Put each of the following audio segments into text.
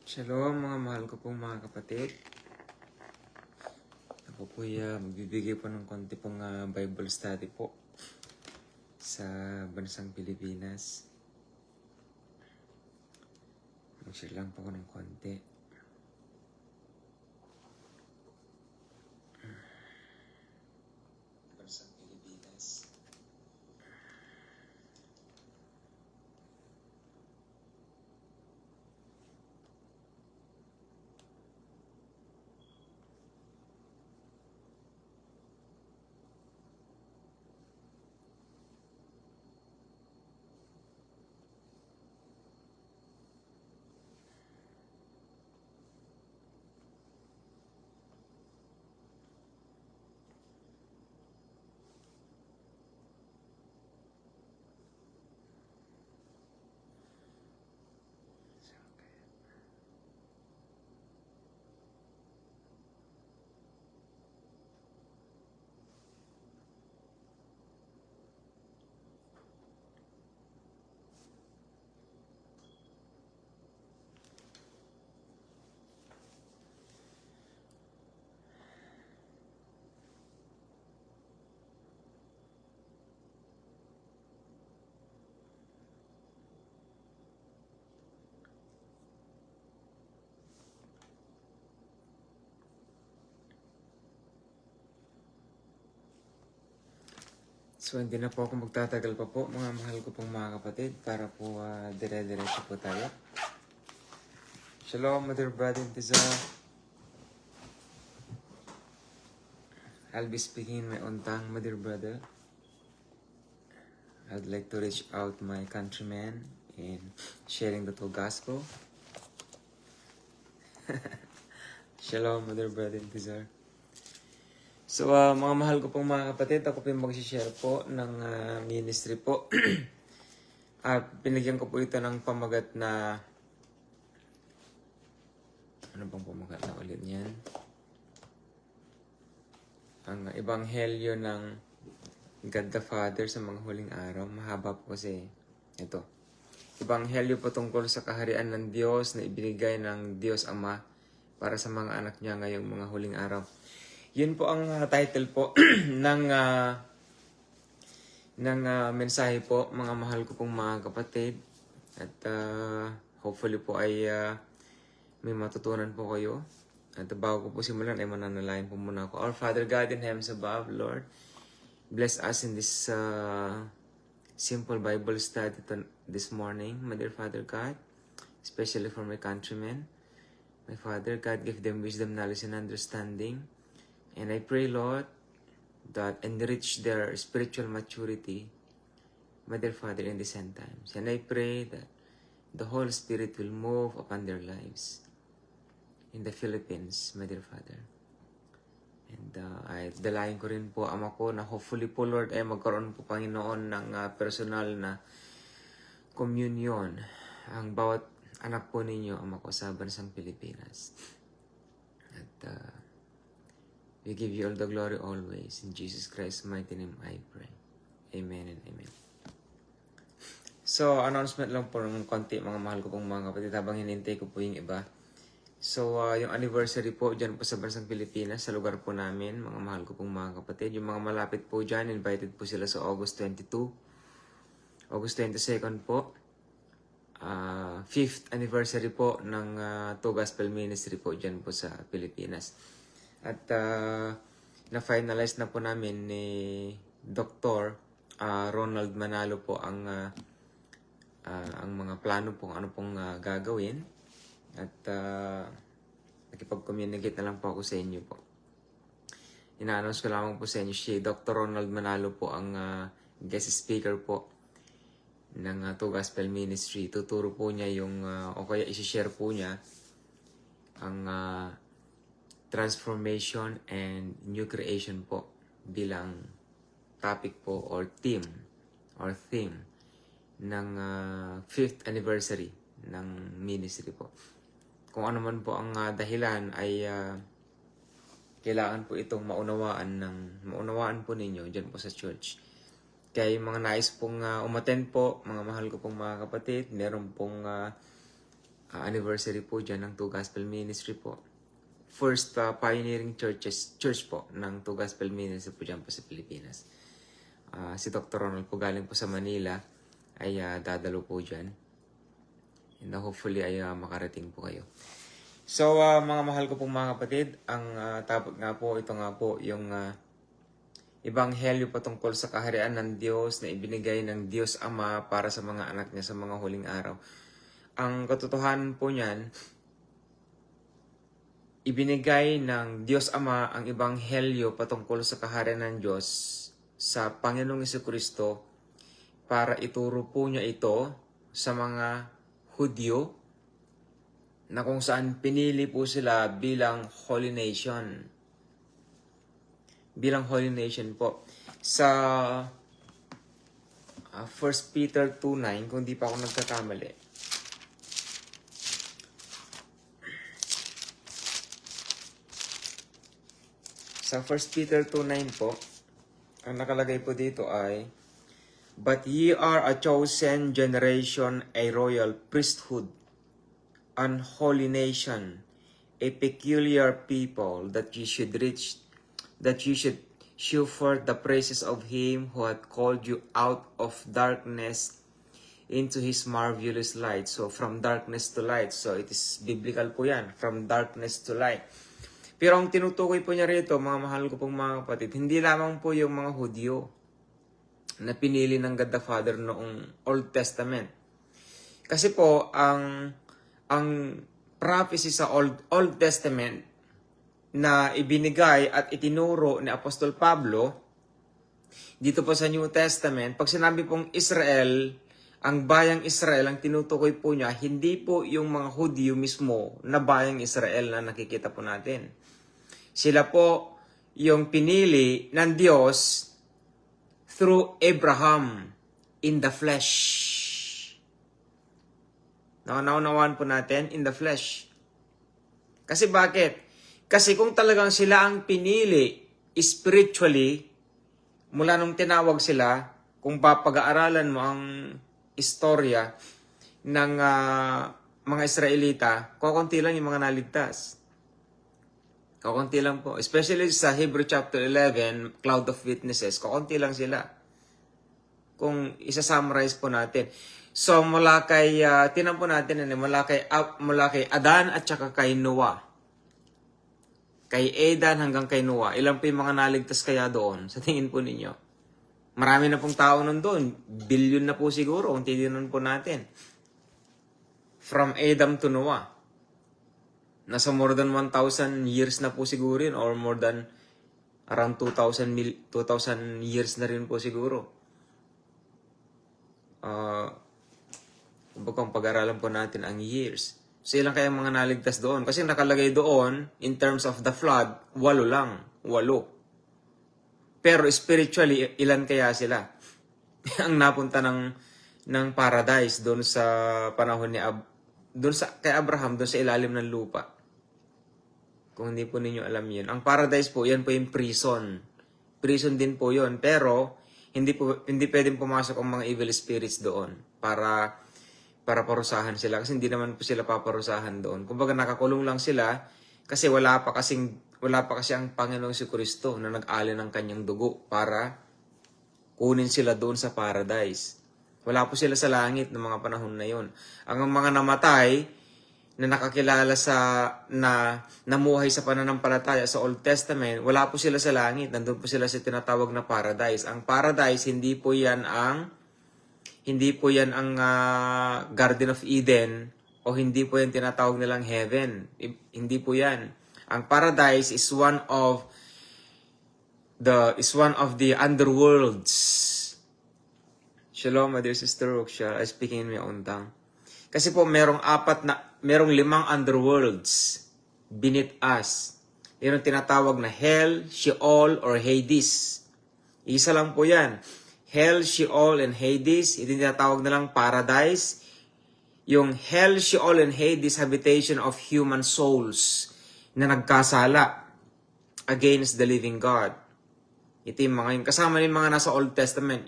Shalom mga mahal ko pong mga kapatid. Ako po magbibigay po ng konti pong Bible study po sa bansang Pilipinas. Mag-share lang po ako ng konti. Bansang Pilipinas. So hindi na po ako magtatagal pa po mga mahal ko pong mga kapatid para po dire-diretso po tayo. Shalom Mother Brother Tiza. I'll be speaking in my own tongue, Mother Brother. I'd like to reach out my countrymen in sharing the true gospel. Shalom Mother Brother Tiza. So mga mahal ko pong mga kapatid, ako po yung mag-share po ng ministry po. Pinagyan ko po ito ng pamagat na ano bang pamagat na ulit niyan? Ang Ebanghelyo ng God the Father sa mga huling araw. Mahaba po kasi ito. Ebanghelyo po tungkol sa kaharian ng Diyos na ibinigay ng Diyos Ama para sa mga anak niya ngayong mga huling araw. Yun po ang title po ng mensahe po, mga mahal ko pong mga kapatid. At hopefully po ay may matutunan po kayo. At bago ko po simulan ay mananalayan po muna ako. Our Father God in heavens above, Lord, bless us in this simple Bible study this morning, my dear Father God, especially for my countrymen. My Father God, give them wisdom, knowledge, and understanding. And I pray, Lord, that enrich their spiritual maturity, my dear Father, in these end times. And I pray that the Holy Spirit will move upon their lives in the Philippines, my dear Father. And ay dalayan ko rin po Ama ko na hopefully po, Lord, ay magkaroon po Panginoon ng personal na communion ang bawat anak po ninyo, Ama ko, sa bansang Pilipinas. At we give you all the glory always. In Jesus Christ's mighty name I pray. Amen and amen. So, announcement lang po ng konti mga mahal ko pong mga kapatid habang hinintay ko po yung iba. So, yung anniversary po dyan po sa bansang Pilipinas, sa lugar po namin, mga mahal ko pong mga kapatid. Yung mga malapit po dyan, invited po sila sa August 22. August 22nd po. 5th anniversary po ng To Gospel Ministry po dyan po sa Pilipinas. At na-finalize na po namin ni Dr. Ronald Manalo po ang mga plano po, ano pong gagawin. At nakipag-communicate na lang po ako sa inyo po. Ina-announce ko lamang po sa inyo si Dr. Ronald Manalo po ang guest speaker po ng To Gospel Ministry. Tuturo po niya yung, o kaya isi-share po niya ang transformation and new creation po bilang topic po or theme ng 5th anniversary ng ministry po. Kung ano man po ang dahilan ay kailangan po itong maunawaan po ninyo dyan po sa church. Kaya yung mga nais pong umattend po, mga mahal ko pong mga kapatid, meron pong anniversary po dyan ng Two Gospel Ministry po. First pioneering church po ng Two Gospel Ministry po dyan po sa Pilipinas. Si Dr. Ronald po galing po sa Manila ay dadalo po dyan. And hopefully ay makarating po kayo. So mga mahal ko pong mga kapatid, ang topic nga po, ito nga po yung Ebanghelyo patungkol sa kaharian ng Diyos na ibinigay ng Diyos Ama para sa mga anak niya sa mga huling araw. Ang katotohanan po niyan, ibinigay ng Diyos Ama ang Ebanghelyo patungkol sa kaharian ng Diyos sa Panginoong Jesucristo para ituro po niya ito sa mga Hudyo na kung saan pinili po sila bilang Holy Nation. Bilang Holy Nation po. Sa 1 Peter 2:9, kung di pa ako nagkakamali. Sa 1 Peter 2:9 po, ang nakalagay po dito ay, "But ye are a chosen generation, a royal priesthood, an holy nation, a peculiar people, that ye should show forth the praises of him who hath called you out of darkness into his marvelous light." So, from darkness to light. So, it is biblical po yan. From darkness to light. Pero ang tinutukoy po niya rito, mga mahal ko pong mga kapatid, hindi lamang po yung mga Hudyo na pinili ng God the Father noong Old Testament. Kasi po, ang prophecy sa Old Testament na ibinigay at itinuro ni Apostol Pablo dito po sa New Testament, pag sinabi pong Israel, ang bayang Israel, ang tinutukoy po niya, hindi po yung mga Hudyo mismo na bayang Israel na nakikita po natin. Sila po yung pinili ng Diyos through Abraham in the flesh. Naunawaan po natin, in the flesh. Kasi bakit? Kasi kung talagang sila ang pinili spiritually, mula nung tinawag sila, kung papag-aaralan mo ang istorya ng mga Israelita, kukunti lang yung mga naligtas. Kukunti lang po. Especially sa Hebrew chapter 11, Cloud of Witnesses, kukunti lang sila. Kung isa-summarize po natin. So, mula kay, tinan po natin, mula kay Adan at saka kay Noah. Kay Adan hanggang kay Noah. Ilan po yung mga naligtas kaya doon? Sa tingin po ninyo? Marami na pong tao nun doon. Billion na po siguro kung titignan po natin. From Adam to Noah. Nasa more than 1,000 years na po siguro yun, or more than around 2,000 years na rin po siguro. Kung pag-aralan po natin ang years. So ilang kaya mga naligtas doon? Kasi nakalagay doon, in terms of the flood, 8 lang. 8. Pero spiritually, ilan kaya sila? Ang napunta ng paradise doon sa panahon ni kay Abraham, doon sa ilalim ng lupa. Kung hindi po ninyo alam yun. Ang paradise po, yan po yung prison. Prison din po yun. Pero, hindi pwedeng pumasok ang mga evil spirits doon para parusahan sila. Kasi hindi naman po sila paparusahan doon. Kumbaga nakakulong lang sila kasi wala pa kasi ang Panginoong Jesucristo na nag-alin ng kanyang dugo para kunin sila doon sa paradise. Wala po sila sa langit ng mga panahon na yun. Ang mga namatay na nakakilala na namuhay sa pananampalataya sa Old Testament, wala po sila sa langit. Nandun po sila sa tinatawag na paradise. Ang paradise, hindi po yan ang Garden of Eden o hindi po yan tinatawag nilang heaven. Hindi po yan. Ang paradise is one of the underworlds. Shalom, my dear sister Roksha. I speaking in my own tongue. Kasi po merong 5 underworlds beneath us. Yun ang tinatawag na Hell, Sheol, or Hades. Isa lang po yan. Hell, Sheol, and Hades. Ito yung tinatawag nilang paradise. Yung Hell, Sheol, and Hades, habitation of human souls na nagkasala against the living God. Ito yung mga, yung kasama yung mga nasa Old Testament,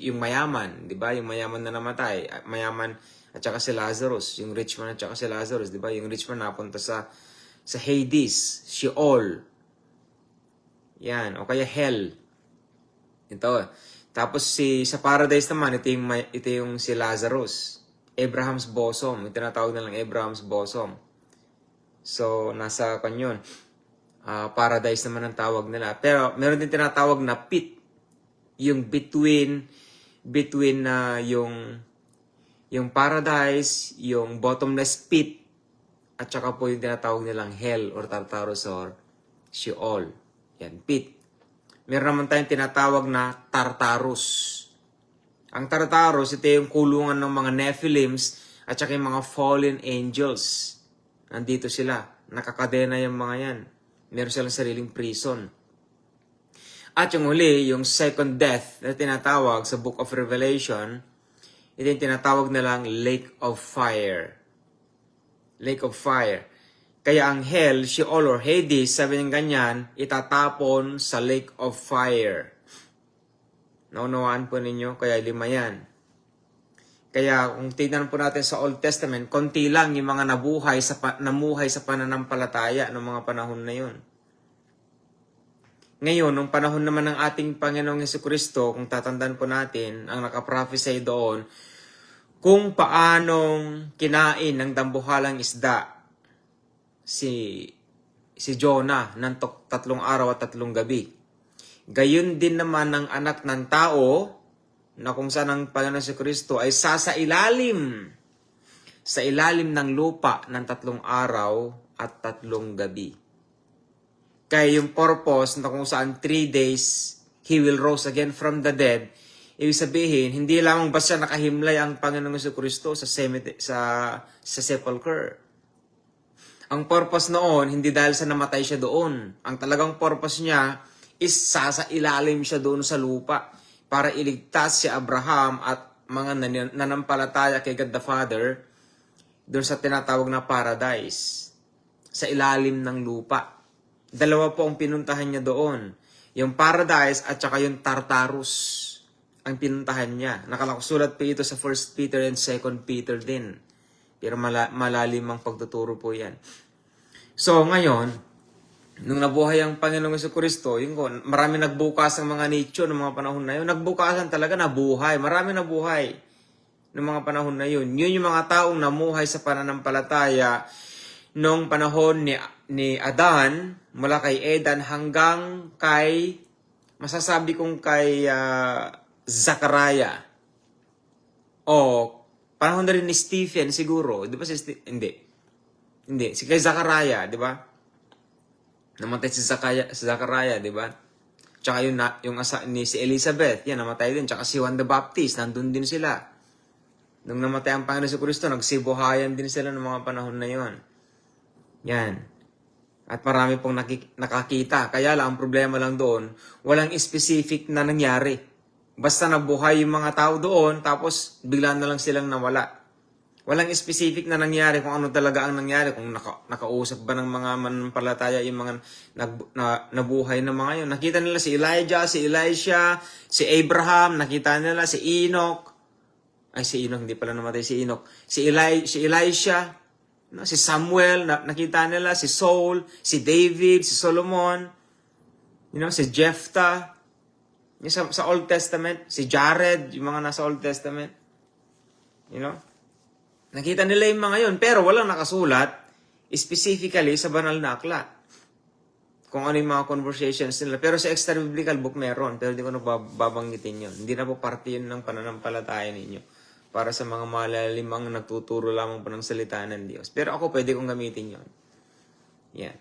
yung mayaman, di ba? Yung mayaman na namatay, mayaman at saka si Lazarus, yung rich man at saka si Lazarus, di ba? Yung rich man napunta sa Hades, Sheol. Yan, o kaya Hell. Ito. Tapos sa Paradise naman, ito yung si Lazarus. Abraham's bosom. Ito tinatawag na lang Abraham's bosom. So, nasa kanyon. Paradise naman ang tawag nila. Pero meron din tinatawag na pit. Yung between yung paradise, yung bottomless pit, at saka po yung tinatawag nilang hell or Tartarus or Sheol. Yan, pit. Meron naman tayong tinatawag na Tartarus. Ang Tartarus, ito yung kulungan ng mga Nephilims at saka yung mga fallen angels. Nandito sila. Nakakadena yung mga yan. Meron silang sariling prison. At yung huli, yung second death na tinatawag sa Book of Revelation, ito yung tinatawag na lang Lake of Fire. Lake of Fire. Kaya ang hell, Sheol or Hades, sabi ng ganyan, itatapon sa Lake of Fire. Naunawaan po ninyo, kaya 5 yan. Kaya kung tignan po natin sa Old Testament, konti lang yung mga namuhay sa pananampalataya ng mga panahon na yun. Ngayon, nung panahon naman ng ating Panginoong Hesukristo, kung tatandaan po natin, ang nakaprophesy doon, kung paanong kinain ng dambuhalang isda si Jonah ng 3 araw at 3 gabi. Gayon din naman ng anak ng tao, na kung saan ang Panginoon si Kristo ay sa ilalim ng lupa ng 3 araw at 3 gabi. Kaya yung purpose na kung saan 3 days He will rose again from the dead, ibig sabihin, hindi lamang ba siya nakahimlay ang Panginoon si Kristo sa sepulcher. Ang purpose noon, hindi dahil sa namatay siya doon. Ang talagang purpose niya is sa ilalim siya doon sa lupa para iligtas si Abraham at mga nanampalataya kay God the Father doon sa tinatawag na paradise, sa ilalim ng lupa. 2 po ang pinuntahan niya doon. Yung paradise at saka yung Tartarus ang pinuntahan niya. Nakasulat po ito sa 1 Peter and 2 Peter din. Pero malalim ang pagtuturo po yan. So ngayon, nung nabuhay ang Panginoong Jesucristo, marami nagbukas ang mga nicho ng mga panahon na yun. Nagbukasan talaga, nabuhay. Marami nabuhay ng mga panahon na yun. Yun yung mga taong namuhay sa pananampalataya nung panahon ni Adan, mula kay Edan hanggang kay, masasabi kong kay Zachariah. O, panahon na rin ni Stephen siguro. Di ba si Hindi. Si kay Zachariah, di ba? Namatay si Zachariah, di ba? Tsaka si Elizabeth, yan, namatay din. Tsaka si Juan the Baptist, nandun din sila. Nung namatay ang Panginoon sa Kristo, nagsibuhayan din sila ng mga panahon na yon. Yan. At marami pong nakakita. Kaya lang, ang problema lang doon, walang specific na nangyari. Basta nabuhay yung mga tao doon, tapos bigla na lang silang nawala. Walang specific na nangyari kung ano talaga ang nangyari. Kung nakausap ba ng mga mananampalataya yung mga nabuhay na mga yun. Nakita nila si Elijah, si Elisha, si Abraham, nakita nila si Enoch. Si Enoch, hindi pala namatay si Enoch. Si Elisha, si Samuel, nakita nila si Saul, si David, si Solomon, si Jephthah. Sa Old Testament, si Jared, yung mga nasa Old Testament. Nakita nila yung mga yun, pero walang nakasulat specifically sa banal na aklat. Kung ano yung mga conversations nila. Pero sa extra biblical book meron, pero hindi ko babanggitin yun. Hindi na po parte yun ng pananampalataya ninyo. Para sa mga malalimang nagtuturo lamang po ng salita ng Diyos. Pero ako pwede kong gamitin yun. Yan.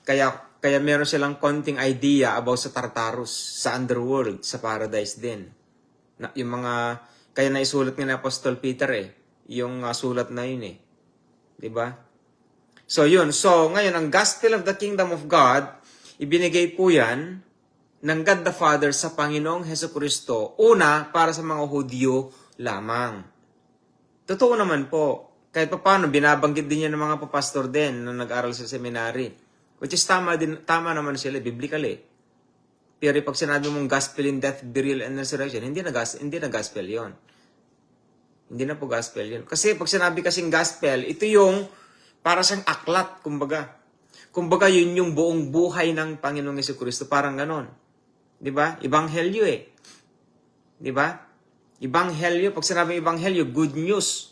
Kaya meron silang konting idea about sa Tartarus, sa underworld, sa paradise din. Kaya naisulat nga ni Apostol Peter yung sulat na yun Diba? So yun. So ngayon, ang Gospel of the Kingdom of God, ibinigay po yan ng God the Father sa Panginoong Hesukristo. Una, para sa mga Hudyo lamang. Totoo naman po. Kahit pa paano, binabanggit din yan ng mga papastor din nung nag-aral sa seminary. Which is tama naman sila, biblical Pero pag sinabi mong gospel in death, burial, and resurrection, hindi na gospel yon. Hindi na po gospel yun. Kasi pag sinabi kasing gospel, ito yung para siyang aklat, kumbaga. Kumbaga, yun yung buong buhay ng Panginoong Jesucristo. Parang ganon. Di ba? Ebanghelyo eh. Di ba? Ebanghelyo, pag sinabi ebanghelyo, good news.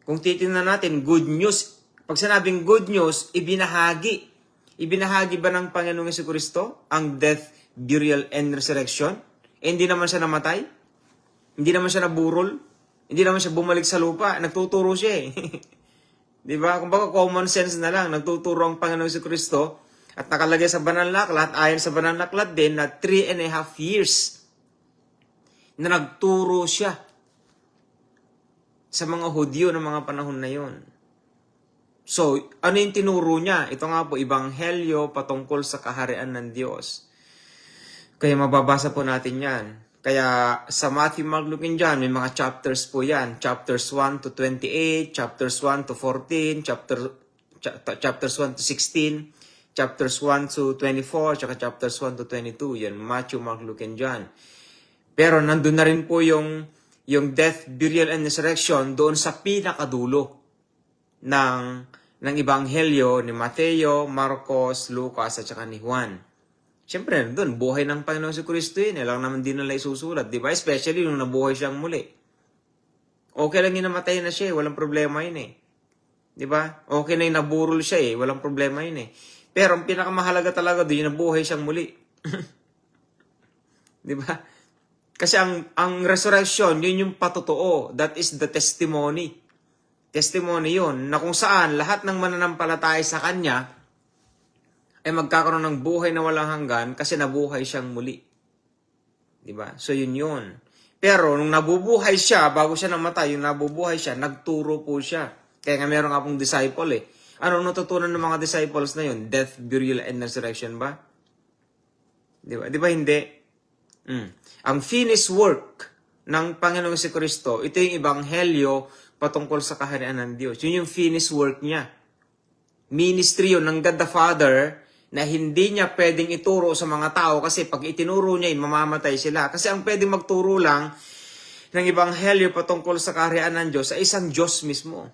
Kung titingnan natin, good news. Pag sinabing good news, ibinahagi. Ibinahagi ba ng Panginoong Jesucristo ang death, burial, and resurrection? Eh, hindi naman siya namatay? Hindi naman siya naburol? Hindi naman siya bumalik sa lupa. Nagtuturo siya eh. Di ba? Kumbaga common sense na lang. Nagtuturo ang Panginoong Jesucristo at nakalagay sa banal na aklat, ayon sa banal na aklat din, na 3.5 years na nagturo siya sa mga Hudyo ng mga panahon na yon. So, ano yung tinuro niya? Ito nga po, Ebanghelyo patungkol sa kaharian ng Diyos. Kaya mababasa po natin yan. Kaya sa Matthew, Mark, Luke, and John, may mga chapters po yan. Chapters 1 to 28, chapters 1 to 14, chapters 1 to 16, chapters 1 to 24, tsaka chapters 1 to 22. Yan, Matthew, Mark, Luke, and John. Pero nandun na rin po yung death, burial, and resurrection doon sa pinakadulo ng Ebanghelyo ni Mateo, Marcos, Lucas, at saka ni Juan. Siyempre, doon, buhay ng Panginoong Jesucristo yun. Lang naman din nila isusulat. Di ba? Especially nung nabuhay siyang muli. Okay lang yung namatay na siya eh. Walang problema yun eh. Di ba? Okay na yung naburol siya eh. Walang problema yun eh. Pero ang pinakamahalaga talaga doon, yung nabuhay siyang muli. Di ba? Kasi ang resurrection, yun yung patotoo. That is the testimony. Testimony yun. Na kung saan lahat ng mananampalataya sa Kanya ay magkakaroon ng buhay na walang hanggan kasi nabuhay siyang muli. Diba? So yun yun. Pero nung nabubuhay siya, bago siya namatay, yung nabubuhay siya, nagturo po siya. Kaya nga meron nga pong disciple eh. Ano natutunan ng mga disciples na yun? Death, burial, and resurrection ba? Diba? Diba hindi? Ang finished work ng Panginoong Jesucristo, ito yung ebanghelyo patungkol sa kaharian ng Diyos. Yun yung finished work niya. Ministry yun ng God the Father na hindi niya pwedeng ituro sa mga tao kasi pag itinuro niya, mamamatay sila. Kasi ang pwedeng magturo lang ng ebanghelyo patungkol sa kaharian ng Diyos ay isang Diyos mismo.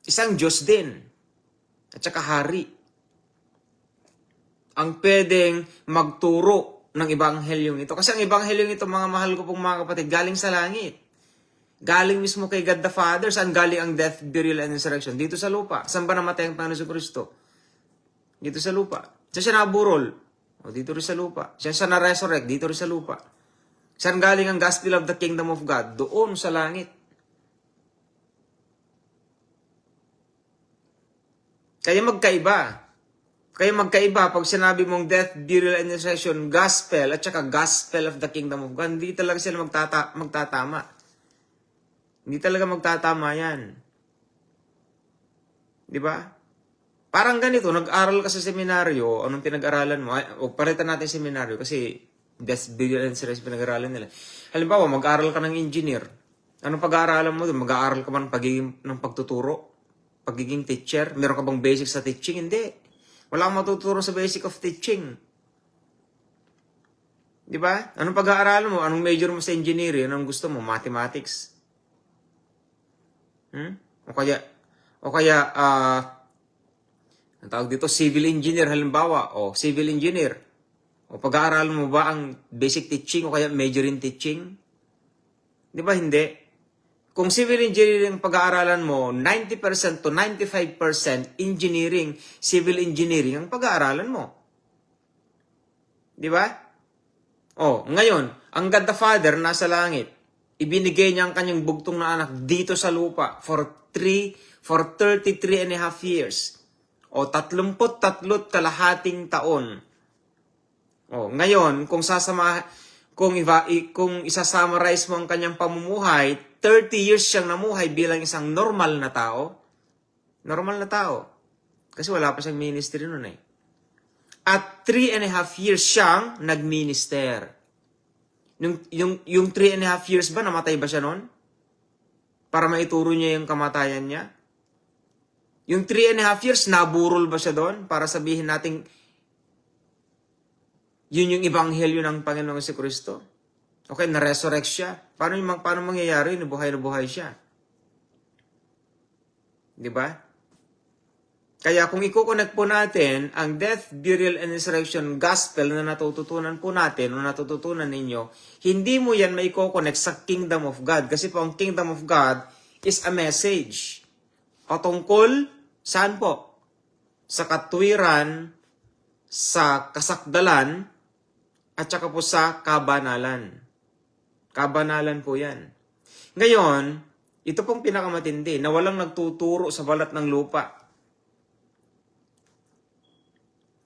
Isang Diyos din. At saka hari. Ang pwedeng magturo ng ebanghelyong ito. Kasi ang ebanghelyong ito, mga mahal ko pong mga kapatid, galing sa langit. Galing mismo kay God the Father. Saan galing ang death, burial, and resurrection? Dito sa lupa. Saan ba namatay ang Panginoon Jesucristo? Dito sa lupa. Saan siya naburol? O, dito rin sa lupa. Saan siya na-resurrect? Dito rin sa lupa. Saan galing ang gospel of the kingdom of God? Doon sa langit. Kaya magkaiba. Pag sinabi mong death, burial, and resurrection, gospel, at saka gospel of the kingdom of God, hindi talaga sila magtatama. Hindi talaga magtatama yan. Di ba? Parang ganito, nag-aral ka sa seminaryo, anong pinag-aralan mo? O palitan natin seminaryo kasi death, burial, and resurrection pinag-aralan nila. Halimbawa, mag-aral ka ng engineer. Anong pag-aaralan mo doon? Mag-aaral ka ba ng pagtuturo? Pagiging teacher? Meron ka bang basic sa teaching? Hindi. Wala kang matuturo sa basic of teaching. Di ba? Anong pag-aaralan mo? Anong major mo sa engineering? Anong gusto mo? Mathematics? O kaya, ang tawag dito, civil engineer halimbawa. O, civil engineer. O pag-aaralan mo ba ang basic teaching o kaya major in teaching? Di ba hindi? Kung civil engineering pag-aaralan mo, 90% to 95% engineering, civil engineering ang pag-aaralan mo. Di ba? O, ngayon, ang God the Father nasa langit. Ibinigay niya ang kanyang bugtong na anak dito sa lupa for 33.5 years. O 33 kalahating taon. O ngayon, kung isa-summarize mo ang kanyang pamumuhay, 30 years siyang namuhay bilang isang normal na tao. Normal na tao. Kasi wala pa siyang ministry noon eh. At 3.5 years siyang nag-minister. Yung 3.5 years ba, namatay ba siya noon? Para maituro niya yung kamatayan niya? Yung 3.5 years, naburol ba siya doon? Para sabihin natin, Yun yung ebanghelyo ng Panginoong Jesucristo. Okay, na-resurrect siya. Paano mangyayari? Nabuhay na buhay siya. Di ba? Kaya kung i-connect po natin ang death, burial, and resurrection gospel na natututunan po natin o natututunan ninyo, hindi mo yan may connect sa kingdom of God. Kasi po ang kingdom of God is a message. Patungkol, saan po? Sa katwiran, sa kasakdalan, at saka po sa kabanalan. Kabanalan po yan. Ngayon, ito pong pinakamatindi na walang nagtuturo sa balat ng lupa.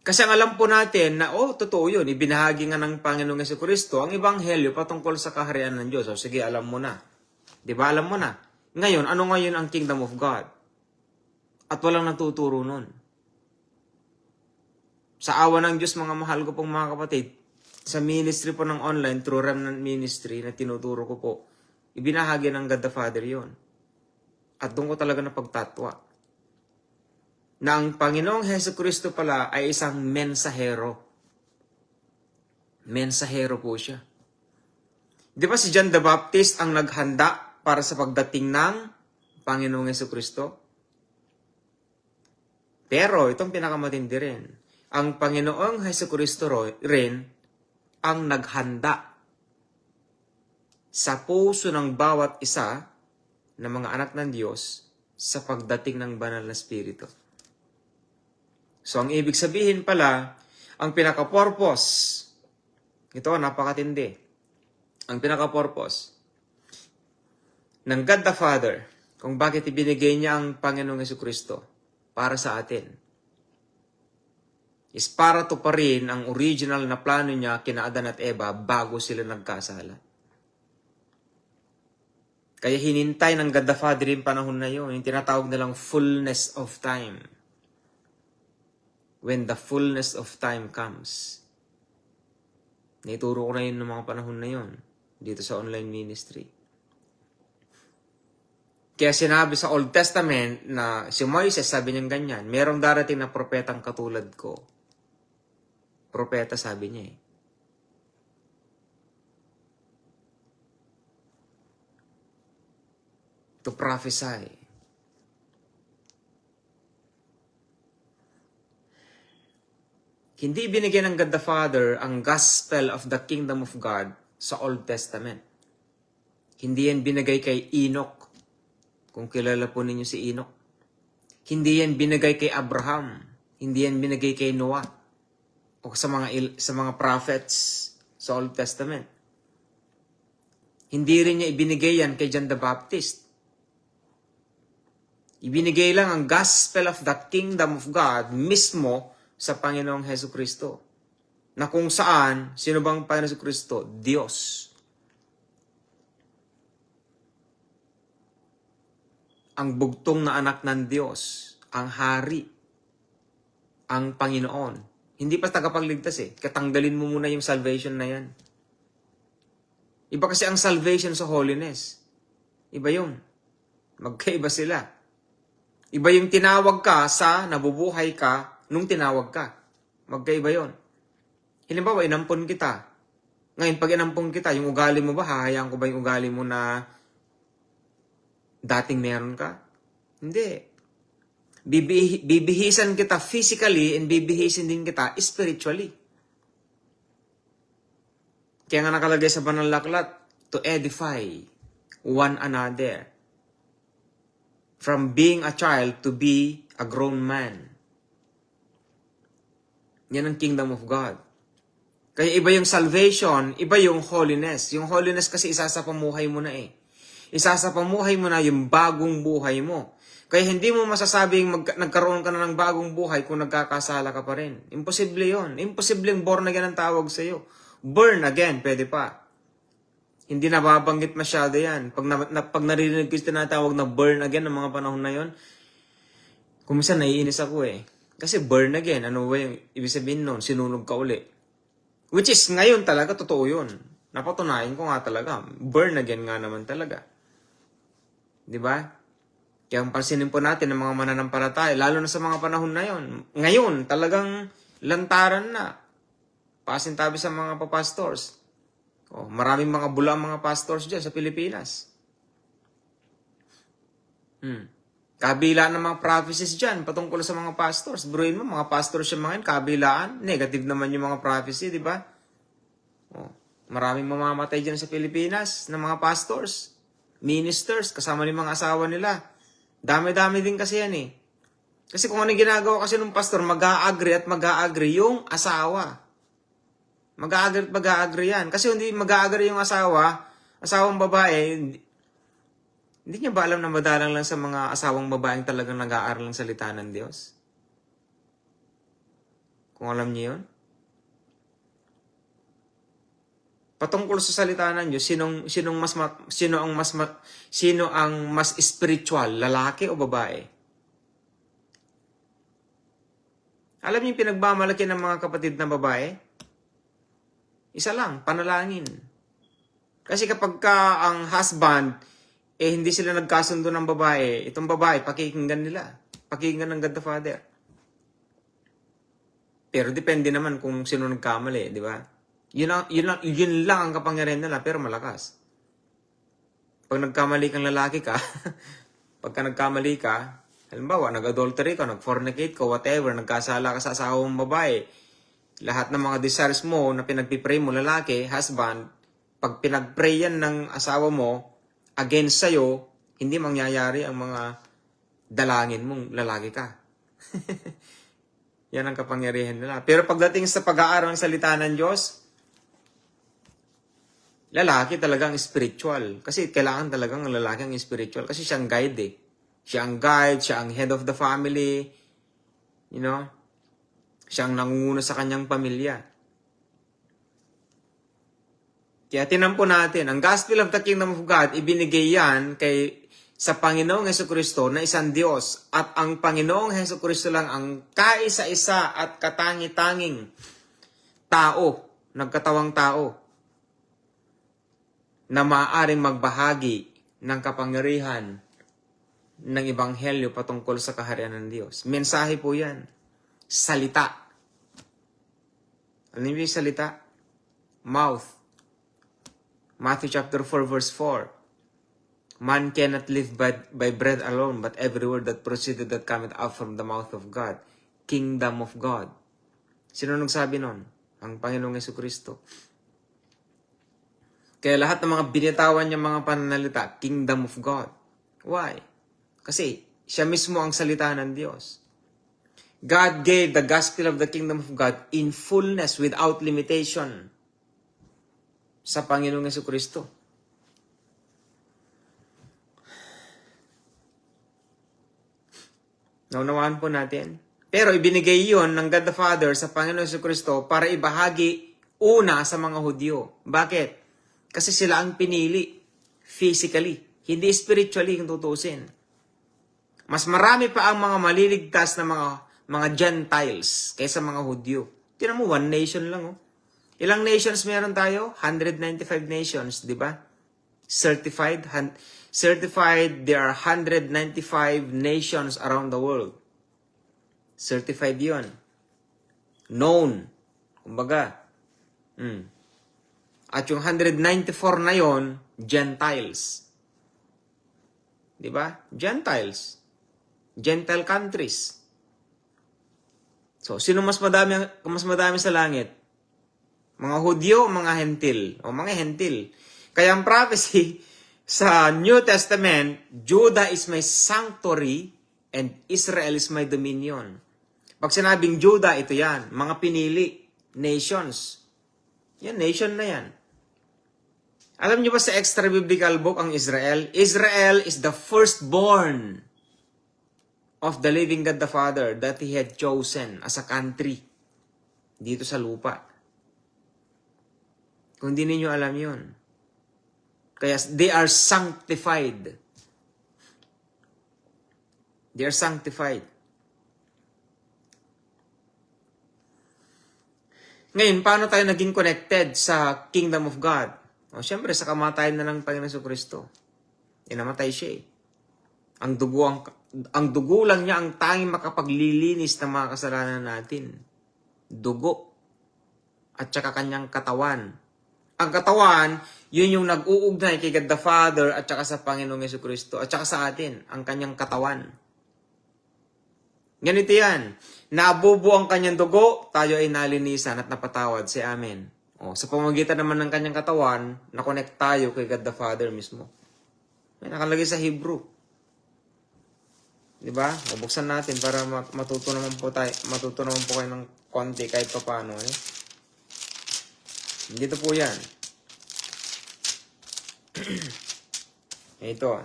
Kasi ang alam po natin na, totoo yun, ibinahagi nga ng Panginoong Jesucristo ang ebanghelyo patungkol sa kaharian ng Diyos. Sige, alam mo na. Di ba, alam mo na. Ngayon, ano ngayon ang kingdom of God? At walang nagtuturo nun. Sa awa ng Diyos, mga mahal ko pong mga kapatid, sa ministry po ng online, through Remnant Ministry na tinuturo ko po, ibinahagi ng God the Father yon. At doon ko talaga napagtatwa. Na ang Panginoong Jesucristo pala ay isang mensahero. Mensahero po siya. Di ba si John the Baptist ang naghanda para sa pagdating ng Panginoong Jesucristo? Pero itong pinakamatindi rin, ang Panginoong Jesucristo rin ang naghanda sa puso ng bawat isa ng mga anak ng Diyos sa pagdating ng banal na Espiritu. So, ang ibig sabihin pala, ang pinaka-purpose, ito napakatindi, ang pinaka-purpose ng God the Father, kung bakit ibinigay niya ang Panginoong Jesucristo para sa atin, is para to pa rin ang original na plano niya kina Adan at Eva bago sila nagkasala. Kaya hinintay ng God the Father yung panahon na yun, yung tinatawag nilang fullness of time. When the fullness of time comes. Naituro ko na yun ng mga panahon na yun dito sa online ministry. Kaya sinabi sa Old Testament na si Moises, sabi niyang ganyan, merong darating na propetang katulad ko. Propeta, sabi niya eh. To prophesy. Hindi binigyan ng God the Father ang gospel of the kingdom of God sa Old Testament. Hindi yan binigay kay Enoch. Kung kilala po ninyo si Enoch. Hindi yan binigay kay Abraham. Hindi yan binigay kay Noah. O sa mga prophets sa Old Testament. Hindi rin niya ibinigay yan kay John the Baptist. Ibinigay lang ang gospel of the kingdom of God mismo sa Panginoong Jesucristo. Na kung saan, sino bang Panginoong Jesucristo? Diyos. Ang bugtong na anak ng Diyos, ang hari, ang Panginoon. Hindi pa tagapagligtas eh. Katanggalin mo muna yung salvation na yan. Iba kasi ang salvation sa holiness. Iba yun. Magkaiba sila. Iba yung tinawag ka sa nabubuhay ka nung tinawag ka. Magkaiba yun. Halimbawa, inampon kita. Ngayon, pag inampon kita, yung ugali mo ba, hahayaan ko ba yung ugali mo na dating meron ka? Hindi. Bibihisan kita physically and bibihisin din kita spiritually. Kaya nga nakalagay sa banal na aklat, to edify one another. From being a child to be a grown man. Yan ang kingdom of God. Kaya iba yung salvation, iba yung holiness. Yung holiness kasi isa sa pamuhay mo na eh. Isa sa pamuhay mo na yung bagong buhay mo. Kaya hindi mo masasabing nagkaroon ka na ng bagong buhay kung nagkakasala ka pa rin. Imposible yon. Imposibleng born again ang tawag sa iyo. Burn again, pwede pa. Hindi nababanggit masyado yan. Pag naririnig ko yung tinatawag na burn again ng mga panahon na yon, kung minsan naiinis ako eh. Kasi burn again, ano ba yung ibig sabihin nun? Sinunog ka uli. Which is, ngayon talaga, totoo yun. Napatunayan ko nga talaga. Burn again nga naman talaga. Diba? Kaya ang pansinin po natin ng mga mananampalataya, lalo na sa mga panahon na yon. Ngayon, talagang lantaran na. pasintabi sa mga papastors. Maraming mga bula ang mga pastors dyan sa Pilipinas. Kabila ng mga prophecies dyan patungkol sa mga pastors. Bruin mo, mga pastors yung mga yun, kabilaan. Negative naman yung mga prophecy, di ba? Maraming mamamatay dyan sa Pilipinas ng mga pastors, ministers, kasama ng mga asawa nila. Dami-dami din kasi yan eh. Kasi kung ano ginagawa kasi ng pastor, mag-a-agree at mag-a-agree yung asawa. Mag-a-agree at mag-a-agree yan. Kasi hindi mag-a-agree yung asawang babae, hindi niya ba alam na madalang lang sa mga asawang babaeng talagang nag-aaral ng salita ng Diyos? Kung alam niyo yun? Patungkol sa salita ng Diyos, sino ang mas spiritual, lalaki o babae? Alam niyo yung pinagmamalaki ng mga kapatid na babae? Isa lang, panalangin. Kasi kapag ang husband, hindi sila nagkasundo ng babae, itong babae, pakikinggan nila. Pakikinggan ng God the Father. Pero depende naman kung sino nagkamali, di ba? Yun lang ang kapangyarihan nila, pero malakas. Pag nagkamali kang lalaki ka, pagka nagkamali ka, halimbawa, nag-adultery ka, nag-fornicate ka, whatever, nagkasala ka sa asawang babae, lahat ng mga desires mo na pinagpipray mo lalaki, husband, pag pinagpray yan ng asawa mo, against sa'yo, hindi mangyayari ang mga dalangin mong lalaki ka. Yan ang kapangyarihan nila. Pero pagdating sa pag-aaral ng salita ng Diyos, lalaki talagang spiritual. Kasi kailangan talagang ang lalaki ang spiritual. Kasi siya ang guide eh. Siya ang guide, siya ang head of the family. You know? Siya ang nangunguna sa kanyang pamilya. Kaya tinampo natin, ang gospel of the kingdom of God, ibinigay yan sa Panginoong Hesukristo na isang Diyos. At ang Panginoong Hesukristo lang ang kaisa-isa at katangi-tanging tao, nagkatawang tao, na maaaring magbahagi ng kapangyarihan ng Ebanghelyo patungkol sa kaharian ng Diyos. Mensahe po yan. Salita. Ano yung salita? Mouth. Matthew chapter 4 verse 4. Man cannot live by bread alone, but every word that proceeded that cometh out from the mouth of God. Kingdom of God. Sino nagsabi nun? Ang Panginoong Hesukristo. Kaya lahat ng mga binitawan niyang mga pananalita, Kingdom of God. Why? Kasi siya mismo ang salita ng Diyos. God gave the gospel of the kingdom of God in fullness, without limitation, sa Panginoong Hesukristo. Naunawaan po natin. Pero ibinigay yon ng God the Father sa Panginoong Hesukristo para ibahagi una sa mga Hudyo. Bakit? Kasi sila ang pinili physically, hindi spiritually kung tutusin. Mas marami pa ang mga maliligtas na mga Gentiles kaysa mga Hudyo. Tingnan mo, one nation lang oh. Ilang nations meron tayo? 195 nations, di ba? Certified, there are 195 nations around the world. Certified yon. Known. Kumbaga. At yung 194 na yon, Gentiles. Di ba? Gentiles. Gentile countries. So, sino mas madami sa langit? Mga Hudyo o mga Hentil? O mga Hentil. Kaya ang prophecy sa New Testament, Judah is my sanctuary and Israel is my dominion. Pag sinabing Judah, ito yan. Mga pinili. Nations. Yan, nation na yan. Alam niyo ba sa extra biblical book ang Israel? Israel is the firstborn of the living God the Father that He had chosen as a country dito sa lupa. Kung di ninyo alam yun. Kaya they are sanctified. They are sanctified. Ngayon, paano tayo naging connected sa kingdom of God? O, siyempre, sa kamatayan na ng Panginoon Jesucristo. Inamatay siya eh. Ang dugo lang niya ang tanging makapaglilinis ng mga kasalanan natin. Dugo. at saka kanyang katawan. Ang katawan, yun yung nag-uugnay kay God the Father at saka sa Panginoong Jesucristo at saka sa atin, ang kanyang katawan. Ganito yan. Nabubo ang kanyang dugo, tayo ay nalinisan at napatawad. Say amen. Sa pamamagitan naman ng kanyang katawan, na-connect tayo kay God the Father mismo. May nakalagay sa Hebrew. Diba? Bubuksan natin para matuto naman po kayo ng konti kahit pa paano. Dito po yan. Ito.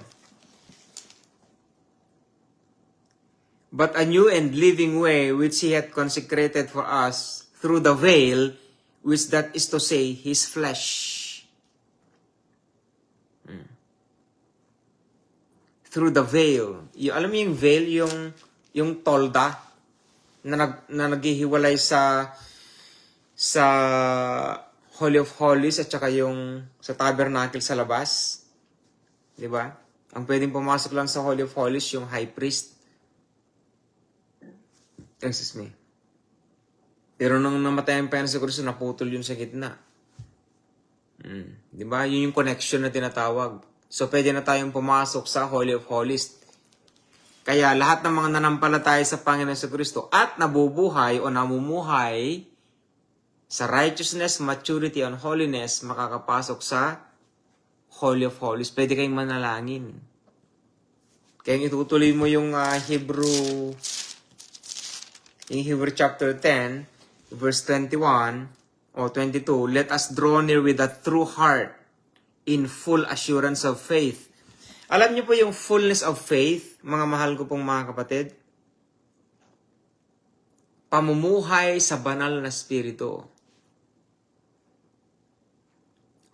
But a new and living way which He hath consecrated for us through the veil, which that is to say, His flesh. Through the veil. Alam mo yung veil, yung tolda na naghihiwalay sa Holy of Holies at saka yung sa tabernacle sa labas. Di ba? Ang pwedeng pumasok lang sa Holy of Holies yung high priest. Excuse me. Pero nung namatay ang Panginoon sa Kristo, naputol yun sa gitna. Di ba? Yun yung connection na tinatawag. So, pwede na tayong pumasok sa Holy of Holies. Kaya, lahat ng mga nanampalataya sa Panginoon sa Kristo at nabubuhay o namumuhay sa righteousness, maturity, and holiness, makakapasok sa Holy of Holies. Pwede kayong manalangin. Kaya itutuloy mo yung Hebrew chapter 10, verse 21 o 22, let us draw near with a true heart in full assurance of faith. Alam niyo po yung fullness of faith, mga mahal ko pong mga kapatid? Pamumuhay sa banal na spirito.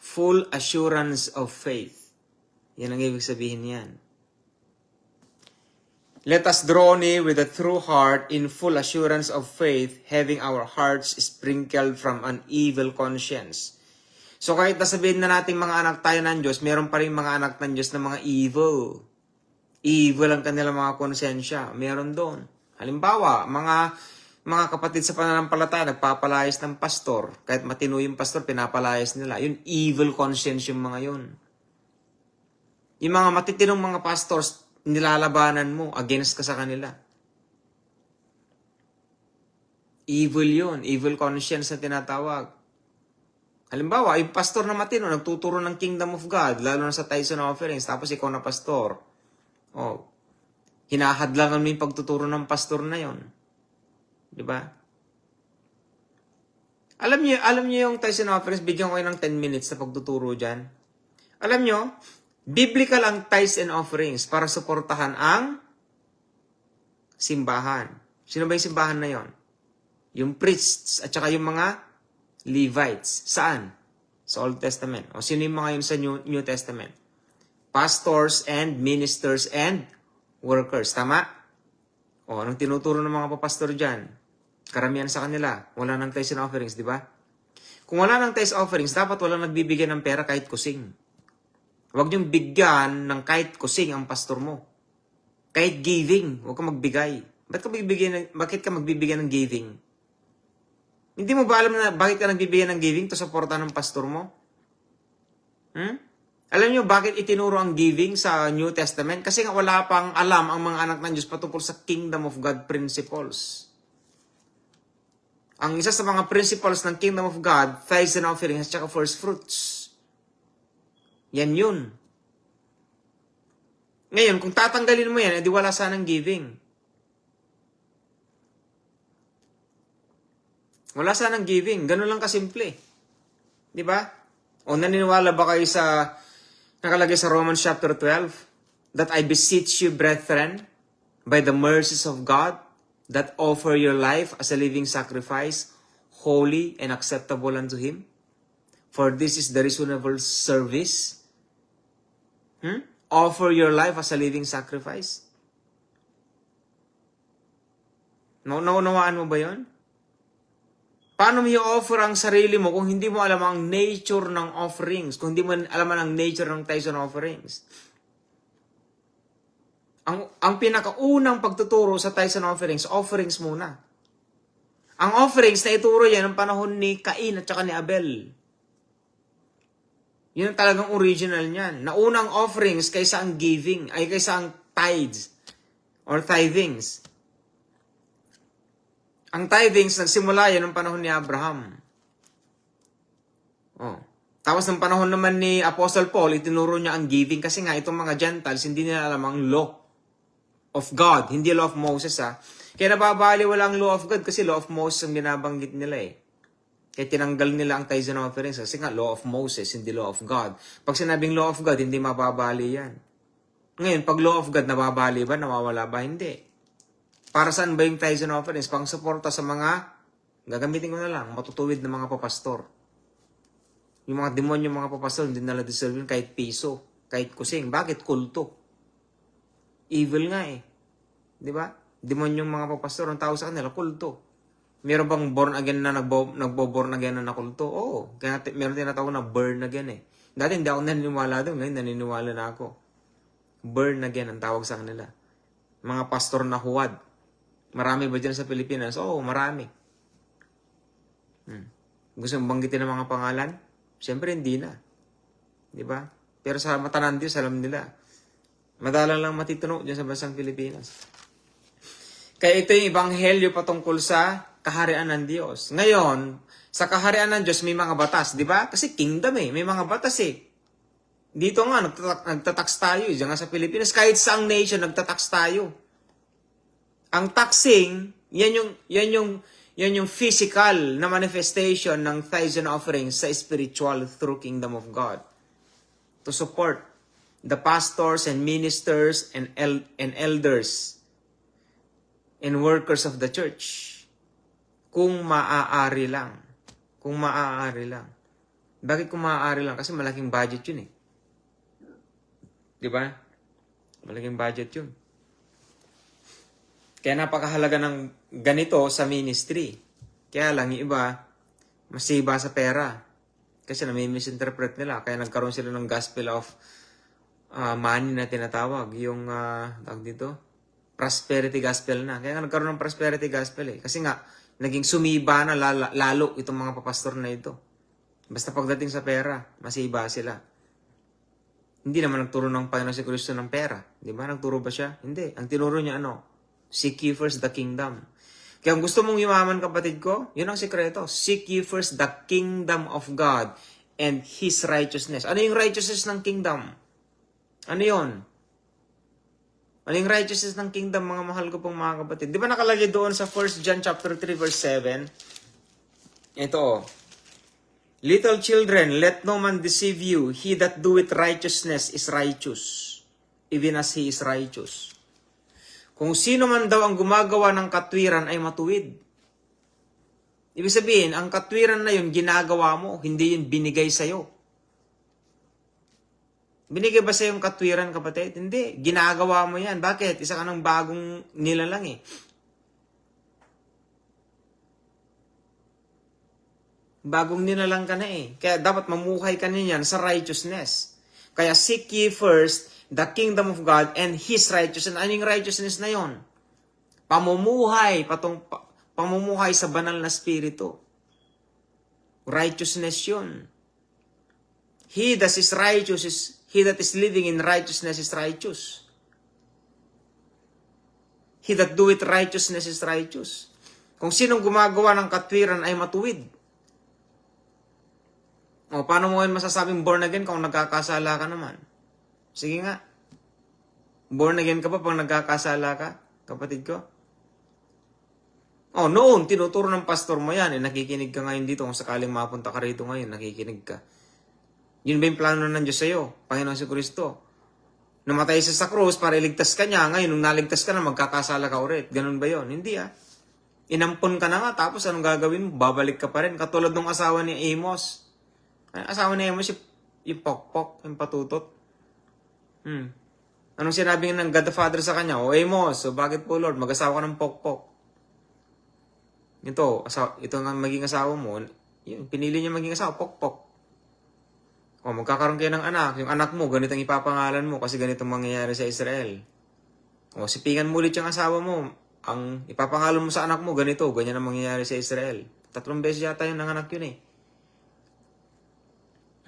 Full assurance of faith. Yan ang ibig sabihin yan. Let us draw near with a true heart in full assurance of faith, having our hearts sprinkled from an evil conscience. So kahit nasabihin na natin mga anak tayo ng Diyos, meron pa rin mga anak ng Diyos na mga evil. Evil ang kanilang mga konsensya. Meron doon. Halimbawa, mga kapatid sa pananampalataya, nagpapalayas ng pastor. Kahit matino yung pastor, pinapalayas nila. Yun, evil conscience yung mga yun. Yung mga matitinong mga pastors, nilalabanan mo, against ka sa kanila. Evil yun. Evil conscience na tinatawag. Halimbawa, yung pastor na matino, nagtuturo ng kingdom of God, lalo na sa tithes and offerings, tapos ikaw na pastor. Hinahadlangan mo yung pagtuturo ng pastor na yon. Diba? Alam niyo yung tithes and offerings, bigyan ko kayo ng 10 minutes na pagtuturo dyan. Alam niyo, biblical ang tithes and offerings para suportahan ang simbahan. Sino ba yung simbahan na yon? Yung priests at saka yung mga Levites. Saan? Sa Old Testament. O sino yung mga yun sa New Testament? Pastors and ministers and workers. Tama? O, anong tinuturo ng mga papastor dyan? Karamihan sa kanila. Wala nang tithes and offerings, di ba? Kung wala nang tithes offerings, dapat wala nagbibigay ng pera kahit kusing. Huwag niyong bigyan ng kahit kusing ang pastor mo. Kahit giving, huwag ka magbigay. Bakit ka magbibigay ng giving? Hindi mo ba alam na bakit ka nagbibigay ng giving to suporta ng pastor mo? Alam niyo bakit itinuro ang giving sa New Testament? Kasi nga wala pang alam ang mga anak ng Diyos patungkol sa Kingdom of God principles. Ang isa sa mga principles ng Kingdom of God, tithes and offerings at saka first fruits. Yan yun. Ngayon, kung tatanggalin mo yan, edi wala sanang giving. Wala sanang giving. Ganun lang kasimple. Di ba? O naniniwala ba kayo sa nakalagay sa Romans chapter 12? That I beseech you, brethren, by the mercies of God, that offer your life as a living sacrifice, holy and acceptable unto Him. For this is the reasonable service. Offer your life as a living sacrifice. Naunawaan mo ba yun? Paano mo i-offer ang sarili mo kung hindi mo alam ang nature ng offerings, kung hindi mo alam ang nature ng tithes and offerings? Ang pinakaunang pagtuturo sa tithes and offerings muna. Ang offerings na ituro yan ng panahon ni Cain at saka ni Abel. Yun ang talagang original niyan. Naunang offerings kaysa ang giving, ay kaysa ang tithes or tithings. Ang tithings nagsimula yan ng panahon ni Abraham. Oh. Tapos ng panahon naman ni Apostle Paul, itinuro niya ang giving kasi nga itong mga Gentiles hindi nila alam ang law of God, hindi law of Moses Kaya nababali walang law of God kasi law of Moses ang binabanggit nila Kaya tinanggal nila ang tithes and offerings kasi nga law of Moses, hindi law of God. Pag sinabing law of God, hindi mababali yan. Ngayon, pag law of God, nababali ba? Nawawala ba? Hindi. Para saan ba yung tithes and offerings? Pang suporta sa mga, gagamitin ko na lang, matutuwid na mga papastor. Yung mga demonyo, mga papastor, hindi nila deserve yun kahit piso, kahit kusing. Bakit? Kulto. Evil nga Di ba? Demonyong mga papastor, ang tawag sa kanila, kulto. Meron bang born again na nagbo-born again na nakulto? Oo. Kaya meron tinatawag na burn again Dati hindi ako naniniwala doon. Ngayon naniniwala na ako. Burn again ang tawag sa kanila. Mga pastor na huwad. Marami ba dyan sa Pilipinas? Oo, marami. Gusto mong banggitin ng mga pangalan? Siyempre hindi na. Di ba? Pero sa mata ng Diyos, alam nila. Madalang lang matitunog dyan sa bansang Pilipinas. Kaya ito yung ebanghelyo patungkol sa kaharian ng Diyos. Ngayon, sa kaharian ng Diyos may mga batas, di ba? Kasi kingdom may mga batas Dito nga, nagtatax tayo. Diyan nga sa Pilipinas, kahit saang nation, nagtatax tayo. Ang taxing, yan yung physical na manifestation ng tithes and offerings sa spiritual through kingdom of God. To support the pastors and ministers and elders and workers of the church. Kung maaari lang. Kung maaari lang. Bakit kung maaari lang? Kasi malaking budget yun Di ba? Malaking budget yun. Kaya napakahalaga ng ganito sa ministry. Kaya lang yung iba, masiba sa pera. Kasi nami-misinterpret nila. Kaya nagkaroon sila ng gospel of money na tinatawag. Yung, tawag dito, prosperity gospel na. Kaya nga nagkaroon ng prosperity gospel Kasi nga, naging sumiba na lalo itong mga papastor na ito. Basta pagdating sa pera, masiba sila. Hindi naman nagturo ng Panginoon si Kristo ng pera. Di ba? Nagturo ba siya? Hindi. Ang tinuro niya Seek ye first the kingdom. Kaya kung gusto mong yumaman, kapatid ko, yun ang sikreto. Seek ye first the kingdom of God and His righteousness. Ano yung righteousness ng kingdom? Ano yun? Ano yung righteousness ng kingdom, mga mahal ko pong mga kapatid? Di ba nakalagay doon sa 1 John chapter 3 verse 7? Ito Little children, let no man deceive you. He that doeth righteousness is righteous, even as he is righteous. Kung sino man daw ang gumagawa ng katwiran ay matuwid. Ibig sabihin, ang katwiran na yun, ginagawa mo, hindi yun binigay sa'yo. Binigay ba sa'yo yung katwiran, kapatid? Hindi. Ginagawa mo yan. Bakit? Isa ka ng bagong nilalang Bagong nilalang ka na Kaya dapat mamuhay ka niyan sa righteousness. Kaya seek ye first the kingdom of God and His righteousness. Ano yung righteousness na yon? Pamumuhay sa banal na spirito. Righteousness yun. He that is righteous he that is living in righteousness is righteous. He that doeth righteousness is righteous. Kung sinong gumagawa ng katwiran ay matuwid. Paano mo masasabing born again kung nagkakasala ka naman? Sige nga. Born again ka pa pag nagkakasala ka, kapatid ko? Noon, tinuturo ng pastor mo yan. Nakikinig ka ngayon dito. Kung sakaling mapunta ka rito ngayon, nakikinig ka. Yun ba yung plano ng Diyos sa'yo, Panginoon si Kristo? Namatay siya sa krus para iligtas ka niya. Ngayon, nung naligtas ka na, magkakasala ka ulit. Ganun ba yun? Hindi Inampon ka na nga, tapos anong gagawin mo? Babalik ka pa rin. Katulad ng asawa ni Amos. Asawa ni Amos, yung pokpok, yung patutot. Anong sinabi ng God the Father sa kanya? Amos, so bakit po Lord, mag-asawa ka ng pokpok? Ito nga maging asawa mo, yun, pinili niya maging asawa, pokpok. Magkakaroon kayo ng anak. Yung anak mo, ganito ang ipapangalan mo kasi ganito mangyayari sa Israel. Sipigan mo ulit yung asawa mo. ang ipapangalan mo sa anak mo, ganito, ganyan ang mangyayari sa Israel. 3 beses yata yung nanganak yun eh.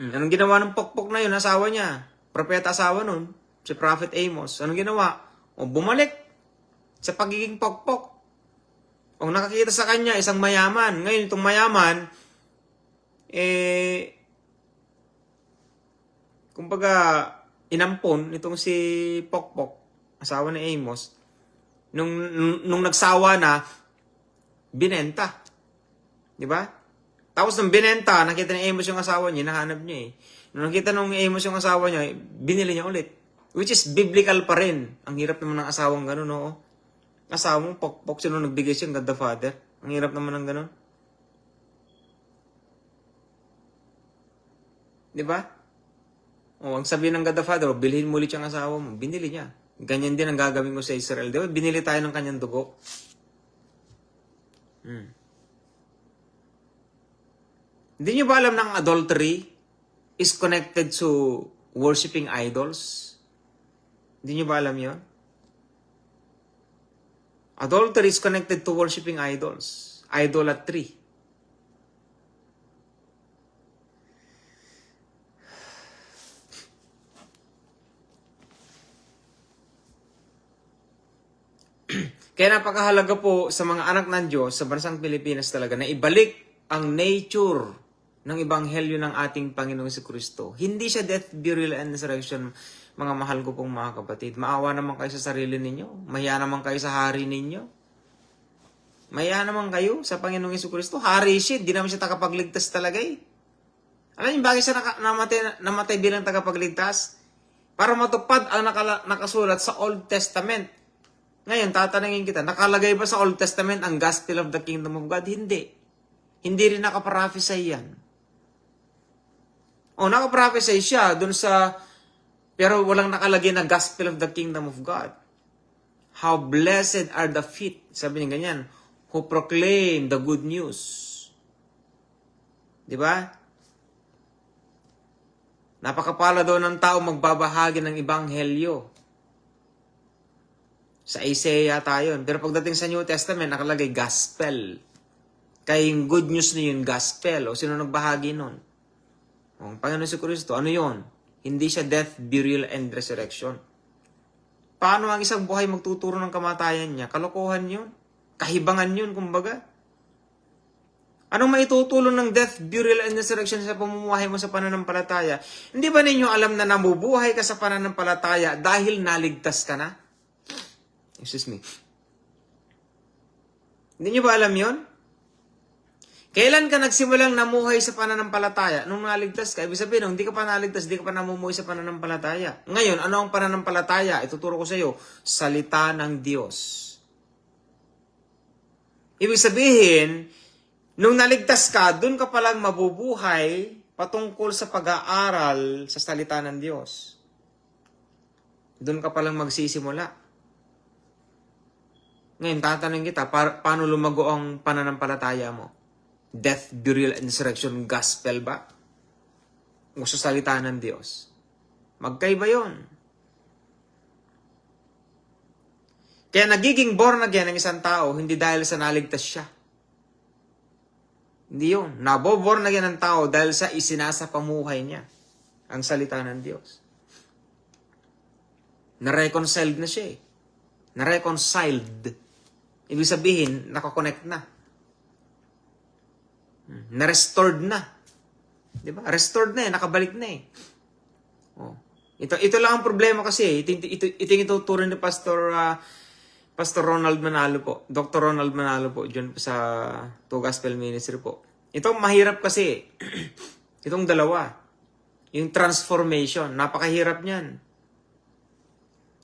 Anong ginawa ng pokpok na yun, asawa niya? Propeta asawa nun, si Prophet Amos. Anong ginawa? O bumalik sa pagiging pokpok. Kung nakakita sa kanya, isang mayaman. Ngayon, itong mayaman, kumbaga, inampon itong si Pokpok, asawa ni Amos, nung nagsawa na, binenta. Di ba? Tapos nung binenta, nakita ni Amos yung asawa niya, nahanap niya eh. Nung nakita nung Amos yung asawa niya, binili niya ulit. Which is biblical pa rin. Ang hirap naman ng asawang gano'n, no? Asawa mo, Pokpok, sino nagbigay siya, God the Father. Ang hirap naman ng gano'n. Di ba? O, ang sabi ng God the Father, bilhin mo ulit yung asawa mo. Binili niya. Ganyan din ang gagawin ko sa Israel. Di ba? Binili tayo ng kanyang dugo. Hindi niyo ba alam ng adultery is connected to worshiping idols? Hindi niyo ba alam yon? Adultery is connected to worshiping idols. Idolatry. Kaya napakahalaga po sa mga anak ng Diyos sa bansang Pilipinas talaga na ibalik ang nature ng Ebanghelyo ng ating Panginoong Jesucristo. Hindi siya death, burial, and resurrection, mga mahal ko pong mga kapatid. Maawa naman kayo sa sarili ninyo. Mahiya naman kayo sa hari ninyo. Mahiya naman kayo sa Panginoong Jesucristo. Hari siya, di naman siya tagapagligtas talaga eh. Alam niyo bakit siya namatay bilang tagapagligtas? Para matupad ang nakasulat sa Old Testament. Ngayon, tatanungin kita, nakalagay ba sa Old Testament ang Gospel of the Kingdom of God? Hindi. Hindi rin nakaprophesy yan. O, nakaprophesy siya dun sa, pero walang nakalagay na Gospel of the Kingdom of God. How blessed are the feet, sabi niya ganyan, who proclaim the good news. Di ba? Napakapala daw ng tao magbabahagi ng Ebanghelyo. Sa Isaiah tayo. Pero pagdating sa New Testament, nakalagay gospel. Kaya yung good news na yun, gospel. O sino nagbahagi nun? O, ang Panginoon Jesucristo, ano yun? Hindi siya death, burial, and resurrection. Paano ang isang buhay magtuturo ng kamatayan niya? Kalokohan yun. Kahibangan yun, kumbaga. Anong maitutulong ng death, burial, and resurrection sa pamumuhay mo sa pananampalataya? Hindi ba ninyo alam na namubuhay ka sa pananampalataya dahil naligtas ka na? Excuse me. Hindi nyo ba alam yon? Kailan ka nagsimulang namuhay sa pananampalataya? Nung naligtas ka, ibig sabihin, nung hindi ka pa naligtas, hindi ka pa namumuhay sa pananampalataya. Ngayon, ano ang pananampalataya? Ituturo ko sa iyo, salita ng Diyos. Ibig sabihin, nung naligtas ka, dun ka palang mabubuhay patungkol sa pag-aaral sa salita ng Diyos. Dun ka palang magsisimula. Ngayon, tatanungin kita, paano lumago ang pananampalataya mo? Death, burial, and resurrection gospel ba? O sa salita ng Diyos? Magkaiba yon. Kaya nagiging born again ang isang tao, hindi dahil sa naligtas siya. Hindi yun. Naboborn again ang tao dahil sa isinasa pamuhay niya, ang salita ng Diyos. Na-reconciled na siya eh. Na-reconciled. Ibig sabihin, nakakonect na. Na-restored na. Di ba? Restored na eh, nakabalik na eh. Oh. Ito lang ang problema kasi. Ito yung ituturo ni Pastor Ronald Manalo po. Dr. Ronald Manalo po, dyan sa To Gospel Ministry po. Ito mahirap kasi. Itong dalawa. Yung transformation. Napakahirap niyan.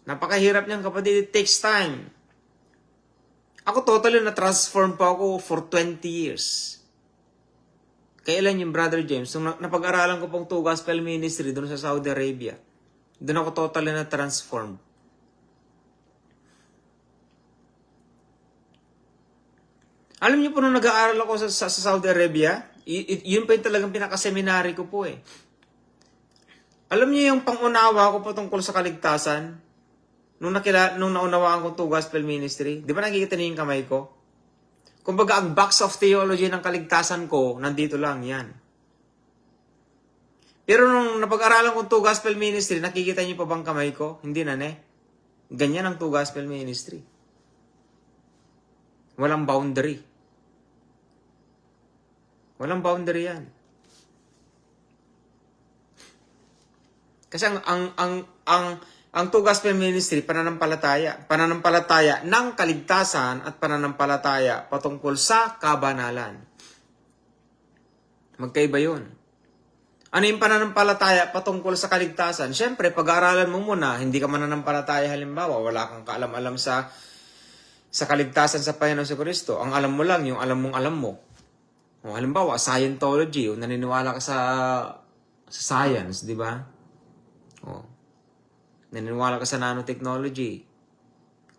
Napakahirap niyan kapatid. It takes time. Ako totally na-transform pa ako for 20 years. Kailan yung Brother James? Nung napag-aralan ko pong To Gospel Ministry doon sa Saudi Arabia. Doon ako totally na-transform. Alam niyo po nung nag-aaral ako sa Saudi Arabia, yun pa yung talagang pinaka-seminary ko po eh. Alam niyo yung pangunawa ko po tungkol sa kaligtasan? Nung naunawaan ko to gospel ministry, di ba nakikita niyo yung kamay ko? Kumbaga, ang box of theology ng kaligtasan ko, nandito lang yan. Pero nung napag-aralan ko to gospel ministry, nakikita niyo pa bang kamay ko? Hindi na, ne? Ganyan ang to gospel ministry. Walang boundary. Walang boundary yan. Kasi ang to gospel ministry, pananampalataya ng kaligtasan at pananampalataya patungkol sa kabanalan. Magkaiba yun. Ano yung pananampalataya patungkol sa kaligtasan? Siyempre, pag-aaralan mo muna, hindi ka mananampalataya halimbawa, wala kang kaalam-alam sa kaligtasan sa Panginoon sa Kristo. Ang alam mo lang, yung alam mo. O, halimbawa, Scientology, o naniniwala ka sa science, di ba? O, naniniwala ka sa nanotechnology,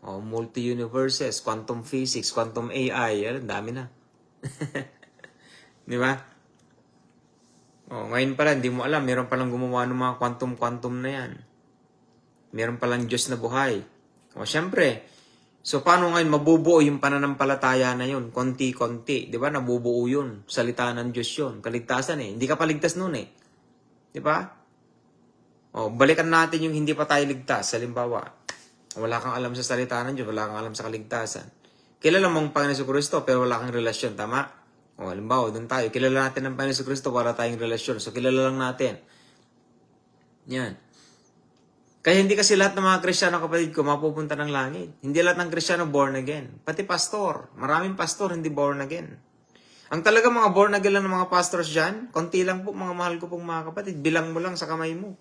o multi-universes, quantum physics, quantum AI, yan, dami na. Di ba? O, ngayon pala, hindi mo alam, meron palang gumawa ng mga quantum na yan. Meron palang Diyos na buhay. O, syempre, so paano ngayon mabubuo yung pananampalataya na yun? Konti-konti, di ba? Nabubuo yun. Salita ng Diyos yun. Kaligtasan eh. Hindi ka paligtas nun eh. Di ba? O, balikan natin yung hindi pa tayo ligtas. Halimbawa, wala kang alam sa salita ng Diyos, wala kang alam sa kaligtasan. Kilala mong Panginoon Kristo pero wala kang relasyon, tama? O, halimbawa, doon tayo. Kilala natin ng Panginoon Kristo, wala tayong relasyon. So, kilala lang natin. Yan. Kaya hindi kasi lahat ng mga Kristiyano, kapatid ko, mapupunta ng langit. Hindi lahat ng Kristiyano born again. Pati pastor. Maraming pastor hindi born again. Ang talaga mga born again lang ng mga pastors dyan, konti lang po, mga mahal ko pong mga kapatid. Bilang mo lang sa kamay mo.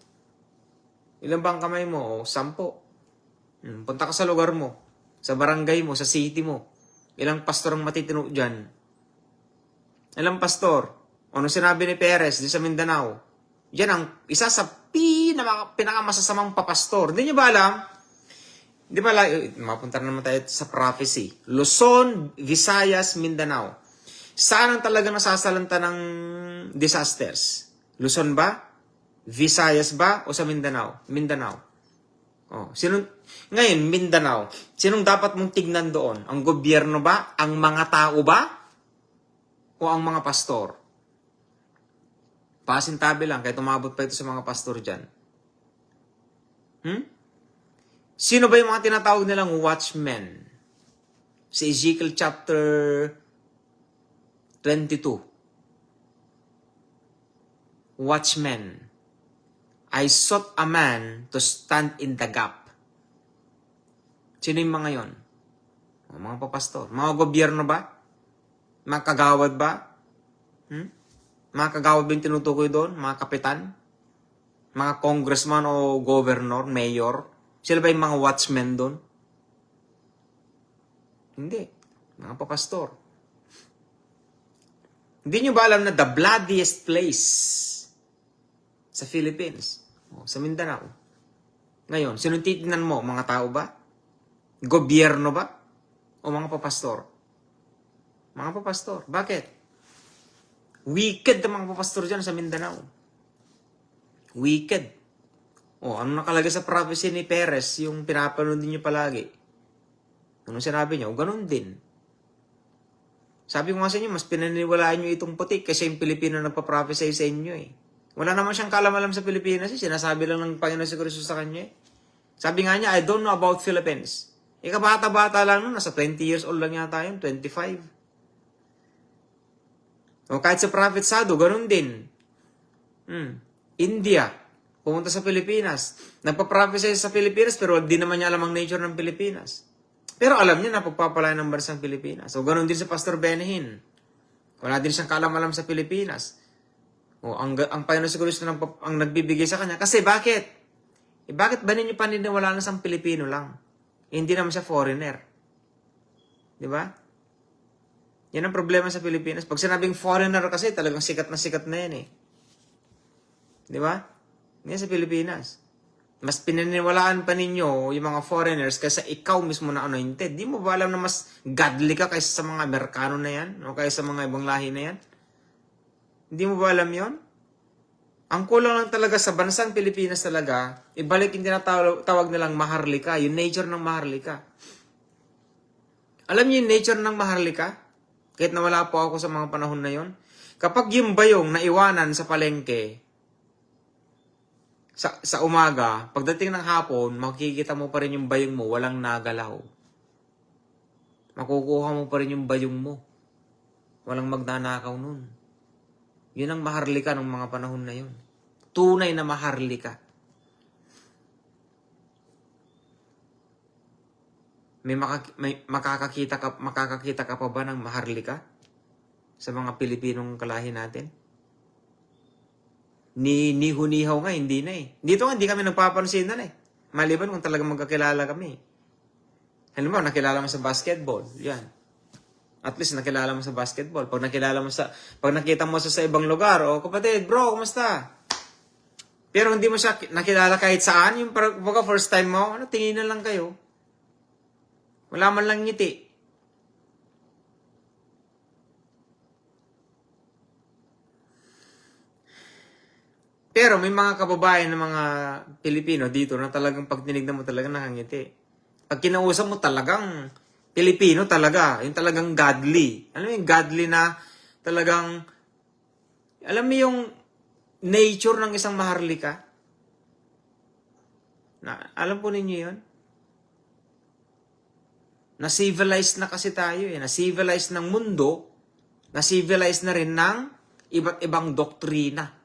Ilan ba ang kamay mo? O, 10. Punta ka sa lugar mo, sa barangay mo, sa city mo. Ilang pastor ang matitino dyan? Ilang pastor? Ano sinabi ni Perez di sa Mindanao? Yan ang isa sa pinakamasasamang papastor. Hindi nyo ba alam? Di ba, mapunta na naman tayo sa prophecy. Luzon, Visayas, Mindanao. Saan ang talaga nasasalanta ng disasters? Luzon ba? Visayas ba? O sa Mindanao? Mindanao. Oh, ngayon, Mindanao. Sinong dapat mong tignan doon? Ang gobyerno ba? Ang mga tao ba? O ang mga pastor? Pasintabi lang, kahit umabot pa ito sa mga pastor dyan. Sino ba yung mga tinatawag nilang watchmen? Sa Ezekiel chapter 22. Watchmen. I sought a man to stand in the gap. Sino yung mga yon? Mga papastor. Mga gobyerno ba? Mga kagawad ba? Mga kagawad ba yung tinutukoy doon? Mga kapitan? Mga congressman o governor, mayor? Sila ba yung mga watchmen doon? Hindi. Mga papastor. Hindi nyo ba alam na the bloodiest place sa Philippines, sa Mindanao? Ngayon, sinong titignan mo? Mga tao ba? Gobyerno ba? O mga papastor? Mga papastor. Bakit? Wicked ang mga papastor dyan sa Mindanao. Wicked. O, ano nakalagay sa prophecy ni Perez, yung pinapanood niyo palagi? Anong sinabi niya? O, ganun din. Sabi ko nga sa inyo, mas pinaniwalaan niyo itong putik kasi yung Pilipino nagpa-prophesy sa inyo eh. Wala naman siyang kalam-alam sa Pilipinas eh. Sinasabi lang ng Panginoon si Kristo sa kanya eh. Sabi nga niya, I don't know about Philippines. Kabata-bata lang nun, nasa 20 years old lang yata yun, 25. O kahit sa Prophet Sado, ganun din. India, pumunta sa Pilipinas. Nagpa-prophesy sa Pilipinas pero di naman niya alam ang nature ng Pilipinas. Pero alam niya na pagpapalayan ng bansang Pilipinas. So ganun din sa Pastor Benahin. Wala din siyang kaalam-alam sa Pilipinas. O ang Panginoon si Kristo ang nagbibigay sa kanya. Kasi bakit? Bakit ba ninyo paniniwalaan sa Pilipino lang? Hindi naman siya foreigner. Di ba? Yan ang problema sa Pilipinas. Pag sinabing foreigner kasi, talagang sikat na yan eh. Di ba? Yan sa Pilipinas. Mas pinaniwalaan pa ninyo yung mga foreigners kaysa ikaw mismo na anointed. Di mo ba alam na mas godly ka kaysa sa mga Amerikano na yan? O kaysa sa mga ibang lahi na yan? Hindi mo ba alam yon? Ang kulang lang talaga sa bansang Pilipinas talaga, ibalik yung tinatawag nilang maharlika, yung nature ng maharlika. Alam niyo yung nature ng maharlika? Kahit na wala po ako sa mga panahon na yon. Kapag yung bayong naiwanan sa palengke, sa umaga, pagdating ng hapon, makikita mo pa rin yung bayong mo, walang nagalaw. Makukuha mo pa rin yung bayong mo. Walang magnanakaw nun. Yun ang maharlika ng mga panahon na yun. Tunay na maharlika. May makakakita ka pa ba ng maharlika sa mga Pilipinong kalahi natin? Ni hunihaw nga, hindi na eh. Dito nga, hindi kami nagpapansin na eh. Maliban kung talagang magkakilala kami. Halimbawa, nakilala mo sa basketball. Yan. At least nakilala mo sa basketball. Pag nakita mo sa ibang lugar, oh, kapatid, bro, kumusta? Pero hindi mo siya nakilala kahit saan. Yung baga first time mo, tinginan lang kayo. Wala man lang ngiti. Pero may mga kababayan ng mga Pilipino dito na talagang pag tinignan mo talaga nakangiti. Pag kinausap mo talagang Pilipino talaga. Yung talagang godly. Alam mo yung godly na talagang, alam mo yung nature ng isang maharlika? Alam po ninyo yun? Na-civilized na kasi tayo eh. Na-civilized ng mundo. Na-civilized na rin ng iba't ibang doktrina.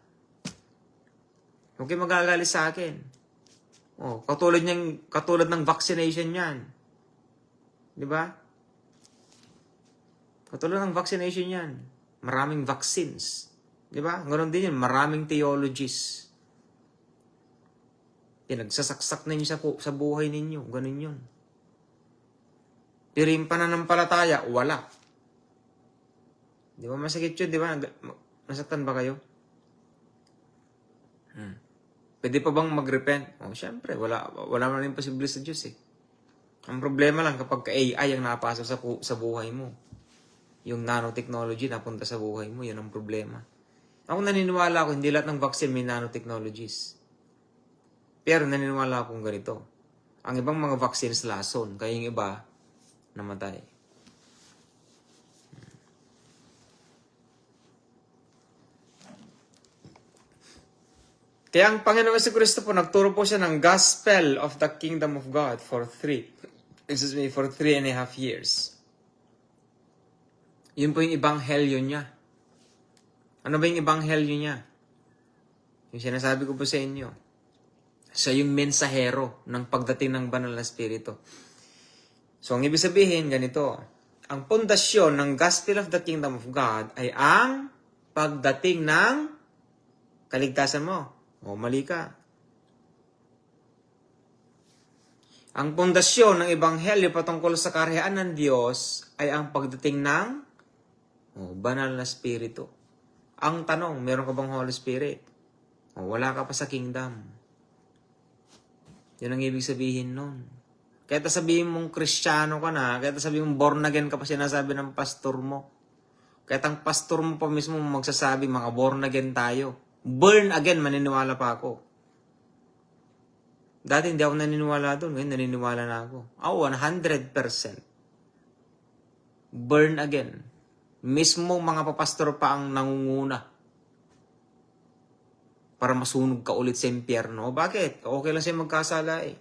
Huwag kayo magagalit sa akin. Oh, katulad ng vaccination yan. Di ba? Katulad ng vaccination yan. Maraming vaccines. Di ba? Ganon din yun. Maraming theologies. Pinagsasaksak ninyo sa buhay ninyo. Ganon yun. Pero yung pananampalataya, wala. Di ba masakit yun? Di ba? Nasaktan ba kayo? Pwede pa bang mag-repent? Oh, syempre, wala man rin posible sa Diyos eh. Ang problema lang kapag AI ang napasok sa buhay mo. Yung nanotechnology napunta sa buhay mo, yun ang problema. Ako naniniwala ako, hindi lahat ng vaccine may nanotechnologies. Pero naniniwala akong ganito. Ang ibang mga vaccines lason, kaya yung iba, namatay. Kaya ang Panginoon Jesucristo po, nagturo po siya ng gospel of the kingdom of God for 3.5 years. Yun po yung ibanghelyo niya. Ano ba yung ibanghelyo niya? Yung sinasabi ko po sa inyo. Siya yung mensahero ng pagdating ng banal na spirito. So, ang ibig sabihin, ganito. Ang pundasyon ng gospel of the kingdom of God ay ang pagdating ng kaligtasan mo. O, mali ka. Ang pundasyon ng ebanghelyo patungkol sa kaharian ng Diyos ay ang pagdating ng banal na spirito. Ang tanong, meron ka bang Holy Spirit? O, wala ka pa sa kingdom. Yun ang ibig sabihin nun. Kahit sabihin mong Kristiyano ka na, kahit sabihin mong born again ka pa sinasabi ng pastor mo. Kahit ang pastor mo pa mismo magsasabi, mga born again tayo. Born again, maniniwala pa ako. Dati hindi ako naniniwala doon, ngayon naniniwala na ako. 100%. Born again. Mismo mga papastor pa ang nangunguna. Para masunog ka ulit sa impyerno. Bakit? Okay lang siya magkasala eh.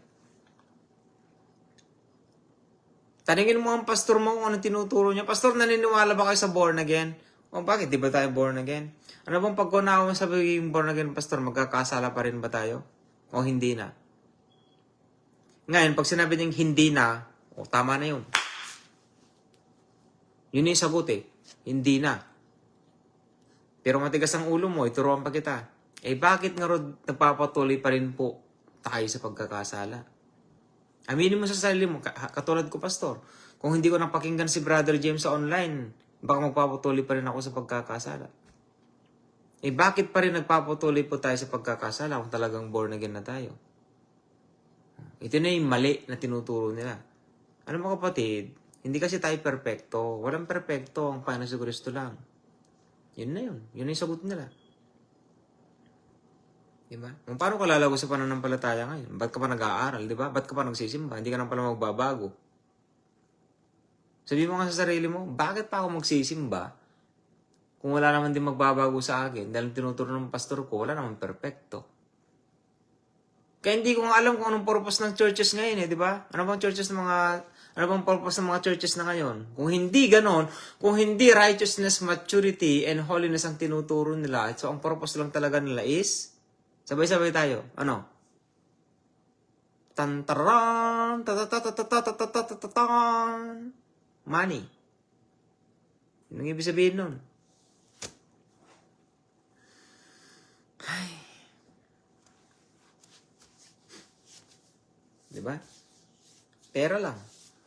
Taningin mo ang pastor mo kung ano tinuturo niya. Pastor, naniniwala ba kayo sa born again? O bakit? Di ba tayo born again? Ano bang pagkunawa mo sa pagiging born again, pastor? Magkakasala pa rin ba tayo? O hindi na? Ngayon, pag sinabi niyang hindi na, tama na yun. Yun yung sagot eh. Hindi na. Pero matigas ang ulo mo, ituruan pa kita. Bakit nga rin nagpapatuloy pa rin po tayo sa pagkakasala? Aminin mo sa sarili mo, katulad ko, pastor. Kung hindi ko napakinggan si Brother James sa online, baka magpapatuloy pa rin ako sa pagkakasala. Bakit pa rin nagpapatuloy po tayo sa pagkakasala kung talagang born again na tayo? Ito na yung mali na tinuturo nila. Ano mga kapatid, hindi kasi tayo perfecto. Walang perfecto, ang Panginoon Jesucristo lang. Yun na yun. Yun na yung sagot nila. Diba? Kung paano ka lalago sa pananampalataya ngayon? Ba't ka pa nag-aaral, di ba? Ba't ka pa nagsisimba? Hindi ka na pala magbabago. Sabi mo nga sa sarili mo, bakit pa ako magsisimba kung wala naman din magbabago sa akin? Dahil tinuturo ng pastor ko, wala naman perfecto. Kaya hindi ko nga alam kung anong purpose ng churches ngayon di ba? Ano bang purpose ng mga churches na ngayon? Kung hindi ganon, kung hindi righteousness, maturity, and holiness ang tinuturo nila, so ang purpose lang talaga nila is, sabay-sabay tayo, ano? Tantaran, tatatatatatatatatatatatan, money. Yun ang ibig sabihin nun. Ay. Diba? Pera lang.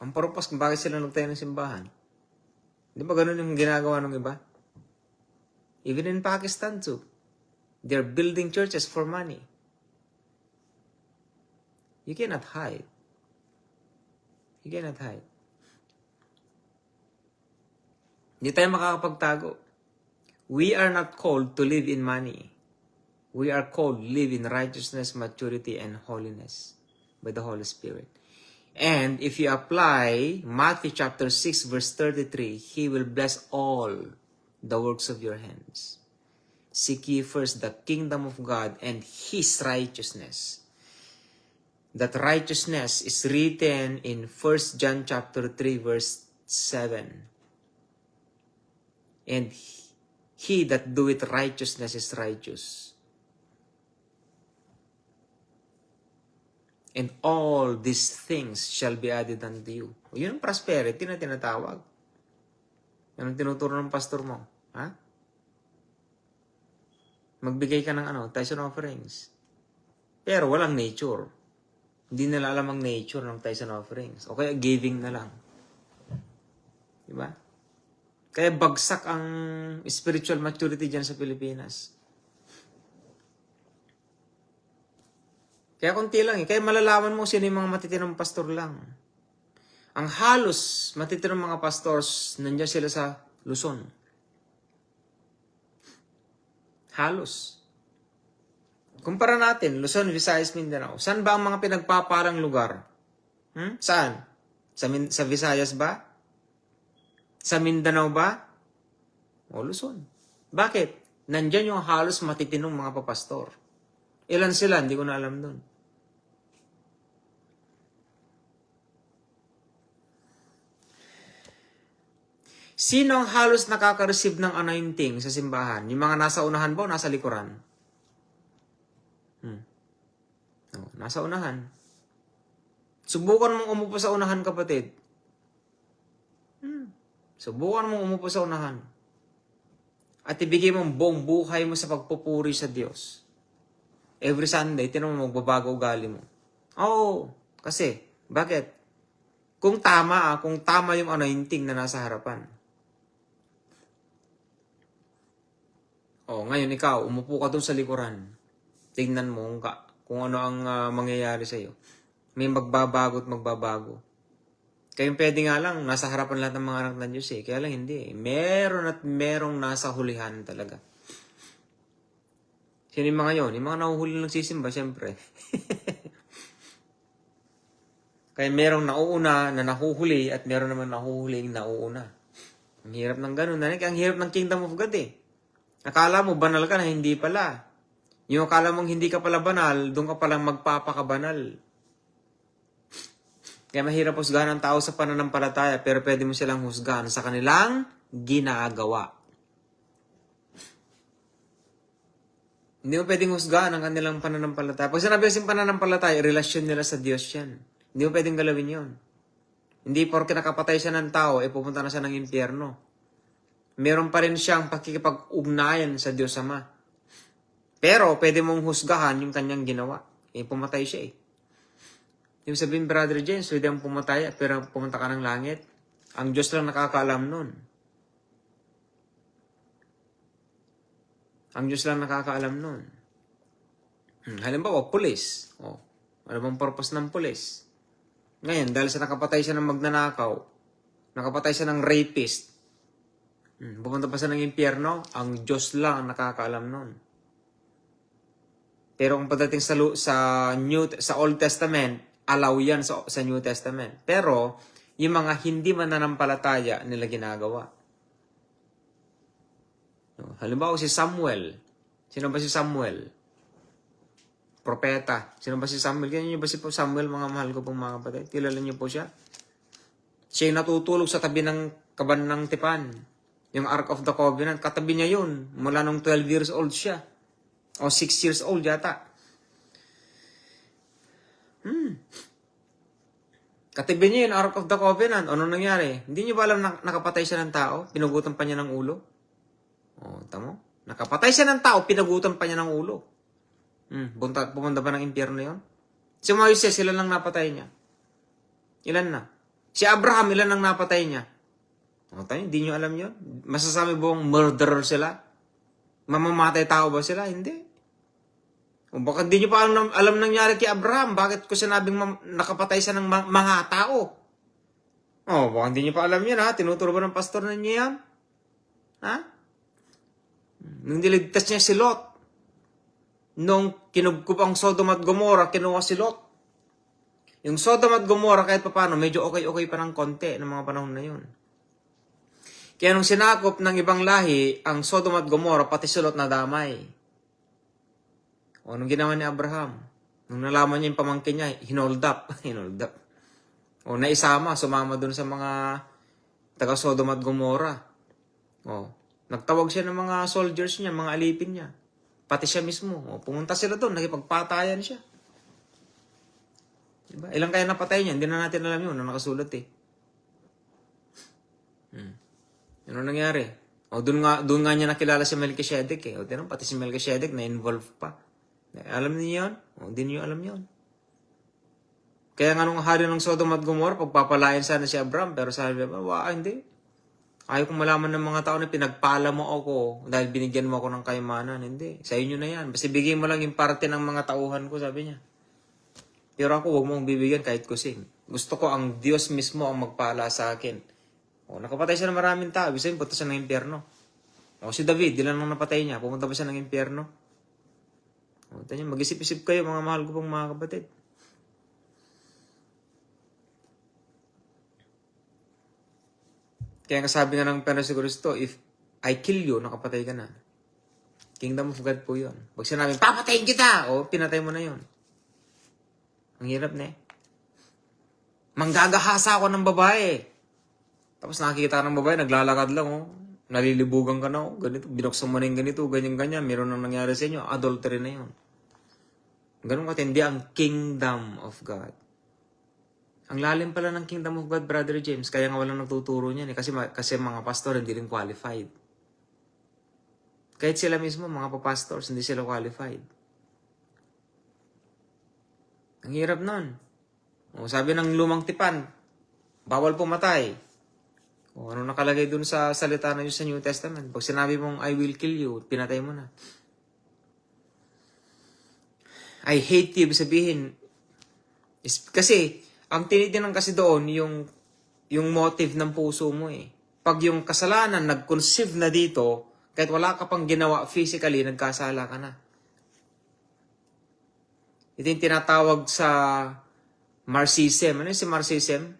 Ang purpose kung bakit sila nagtayo ng simbahan. Di ba ganun yung ginagawa ng iba? Even in Pakistan too. They're building churches for money. You cannot hide. You cannot hide. Hindi tayo makakapagtago. We are not called to live in money. We are called to live in righteousness, maturity, and holiness by the Holy Spirit. And if you apply Matthew chapter 6 verse 33, He will bless all the works of your hands. Seek ye first the kingdom of God and His righteousness. That righteousness is written in 1 John chapter 3 verse 7. And he that doeth righteousness is righteous. And all these things shall be added unto you. Yun ang prosperity na tinatawag. Yan ang tinuturo ng pastor mo. Ha? Magbigay ka ng tithes and offerings. Pero walang nature. Hindi nila alam ang nature ng tithes and offerings. O kaya giving na lang. Diba? Kaya bagsak ang spiritual maturity dyan sa Pilipinas. Kaya konti lang Kaya malalaman mo sino yung mga matitinong pastor lang. Ang halos matitinong mga pastors, nandiyan sila sa Luzon. Halos. Kumpara natin, Luzon, Visayas, Mindanao. Saan ba ang mga pinagpapalang lugar? Saan? Sa Visayas ba? Sa Mindanao ba? O Luzon. Bakit? Nandiyan yung halos matitinong mga papastor. Ilan sila? Hindi ko na alam dun. Sino ang halos nakaka-receive ng anointing sa simbahan? Yung mga nasa unahan ba o nasa likuran? Nasa unahan. Subukan mong umupo sa unahan, kapatid. Subukan mong umupo sa unahan. At ibigay mong buong buhay mo sa pagpupuri sa Diyos. Every Sunday, tinanong mo, magbabago ugali mo. Oo, kasi, bakit? Kung tama yung anointing na nasa harapan. Ngayon ikaw, umupo ka doon sa likuran. Tingnan mo kung ano ang mangyayari sa'yo. May magbabago at magbabago. Kaya pwede nga lang, nasa harapan lahat ng mga anak ng Diyos Kaya lang hindi merong nasa hulihan talaga. Sino yung mga yun? Yung mga nahuhuli ng nagsisimba, syempre. Kaya merong nauuna na nahuhuli at meron naman nahuhuling nauuna. Ang hirap ng ganun. Ang hirap ng kingdom of God Akala mo banal ka na hindi pala. Yung akala mong hindi ka pala banal, doon ka palang magpapakabanal. Kaya mahirap husgahan ang tao sa pananampalataya, pero pwede mo silang husgahan sa kanilang ginagawa. Hindi mo pwedeng husgahan ang kanilang pananampalataya. Pag sinabi kasing pananampalataya, relasyon nila sa Diyos yan. Hindi mo pwedeng galawin yun. Hindi porke nakapatay siya ng tao, pupunta na siya ng impyerno. Meron pa rin siyang pakikipag-ugnayan sa Diyos Ama. Pero pwede mong husgahan yung kanyang ginawa. Pumatay siya Yung sabihin, Brother James, pwede mong pumatay pero pumunta ka ng langit. Ang Diyos lang nakakaalam nun. Ang Diyos lang nakakaalam nun. Halimbawa, pulis. Ano bang purpose ng pulis? Ngayon, dahil sa nakapatay siya ng magnanakaw, nakapatay siya ng rapist, pumunta pa siya ng impyerno, ang Diyos lang ang nakakaalam nun. Pero kung pagdating sa Old Testament, allow yan sa New Testament. Pero yung mga hindi mananampalataya nila ginagawa. No? Halimbawa si Samuel. Sino ba si Samuel? Propeta. Sino ba si Samuel? Ganyan niyo ba si Samuel, mga mahal ko pong mga kapatid? Kilala niyo po siya? Siya yung natutulog sa tabi ng kaban ng tipan. Yung Ark of the Covenant, katabi niya yun. Mula nung 12 years old siya. O 6 years old yata. Katabi niya yung Ark of the Covenant. Ano nangyari? Hindi niyo ba alam na nakapatay siya ng tao? Pinugutan pa niya ng ulo? O, tamo? Nakapatay siya ng tao, pinagutan pa niya ng ulo. Pumunta ba ng impyerno yun? Si Moises, ilan lang napatay niya? Ilan na? Si Abraham, ilan lang napatay niya? Hindi nyo alam yun? Masasabi bang murderer sila? Mamamatay tao ba sila? Hindi. O baka di nyo pa alam nangyari kay Abraham. Bakit ko sinabing nakapatay siya ng mga tao? O baka di nyo pa alam yan ha? Tinuturo ba ng pastor ninyo yan? Ha? Nung niligtas niya si Lot. Nung kinugkup ang Sodom at Gomorrah, kinuha si Lot. Yung Sodom at Gomorrah kahit paano, medyo okay pa ng konti ng mga panahon na yun. Kaya nung sinakop ng ibang lahi, ang Sodom at Gomorrah, pati si Lot nadamay. O, nung ginawa ni Abraham, nung nalaman niya yung pamangkin niya, hinold up. O, sumama dun sa mga taga Sodom at Gomorrah. O, nagtawag siya ng mga soldiers niya, mga alipin niya. Pati siya mismo. O, pumunta sila doon, nakipagpatayan siya. Diba? Ilang kaya napatay niya? Hindi na natin alam yun, na nakasulat eh. Ano nangyari? O, doon nga niya nakilala si Melchizedek eh. O, tinang, pati si Melchizedek na-involve pa. Alam niyo yun? O, hindi niyo alam yun. Kaya nga nung hari ng Sodom at Gomorrah, pagpapalayan sana si Abraham, pero sabi niya, hindi. Ayaw kong malaman ng mga tao na pinagpala mo ako dahil binigyan mo ako ng kayamanan. Hindi. Sa inyo na yan. Basta bigyan mo lang yung parte ng mga tauhan ko, sabi niya. Pero ako, huwag mong bibigyan kahit kusing. Gusto ko ang Diyos mismo ang magpala sa akin. O, nakapatay siya ng maraming tao. Ibig sabihin, punta siya ng impyerno. O, si David, ilan nang napatay niya? Pumunta ba siya ng impyerno? O, tanyo, mag-isip-isip kayo, mga mahal ko pong mga kapatid. Kaya sabi nga ng Panginoon si Kristo, if I kill you, nakapatay ka na. Kingdom of God po yun. Pag sinabing, papatayin kita! O, pinatay mo na yun. Ang hirap na eh. Manggagahasa ako ng babae. Tapos nakikita ka ng babae, naglalakad lang oh. Nalilibugan ka na oh. Ganito, binuksan mo na yung ganito, ganyan-ganyan. Meron nang nangyari sa inyo, adultery na yun. Ganun katindi ang kingdom of God. Ang lalim pala ng kingdom of God, Brother James. Kaya nga walang nagtuturo niyan eh. Kasi mga pastor hindi rin qualified. Kahit sila mismo, mga papastors, hindi sila qualified. Ang hirap nun. O, sabi ng lumang tipan, bawal pumatay. O, ano nakalagay dun sa salita na yun sa New Testament? Pag sinabi mong, I will kill you, pinatay mo na. I hate you, sabihin. Kasi, ang tinitingnan kasi doon, yung motive ng puso mo eh. Pag yung kasalanan nag-conceive na dito, kahit wala ka pang ginawa physically, nagkasala ka na. Ito yung tinatawag sa Marxism. Ano yung si Marxism?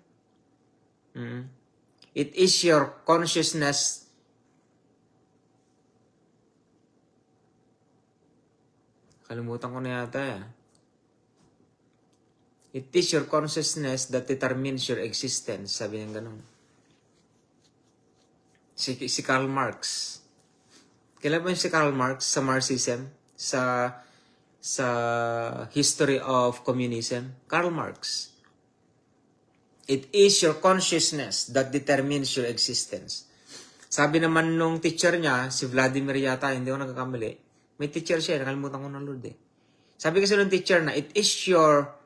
It is your consciousness. Kalimutan ko na yata eh. It is your consciousness that determines your existence. Sabi niya ganun. Si Karl Marx. Kailan ba yung si Karl Marx sa Marxism? Sa history of communism? Karl Marx. It is your consciousness that determines your existence. Sabi naman nung teacher niya, si Vladimir yata, hindi ako nagkakamali. May teacher siya, nakalimutan ko ng Lord eh. Sabi kasi nung teacher na, it is your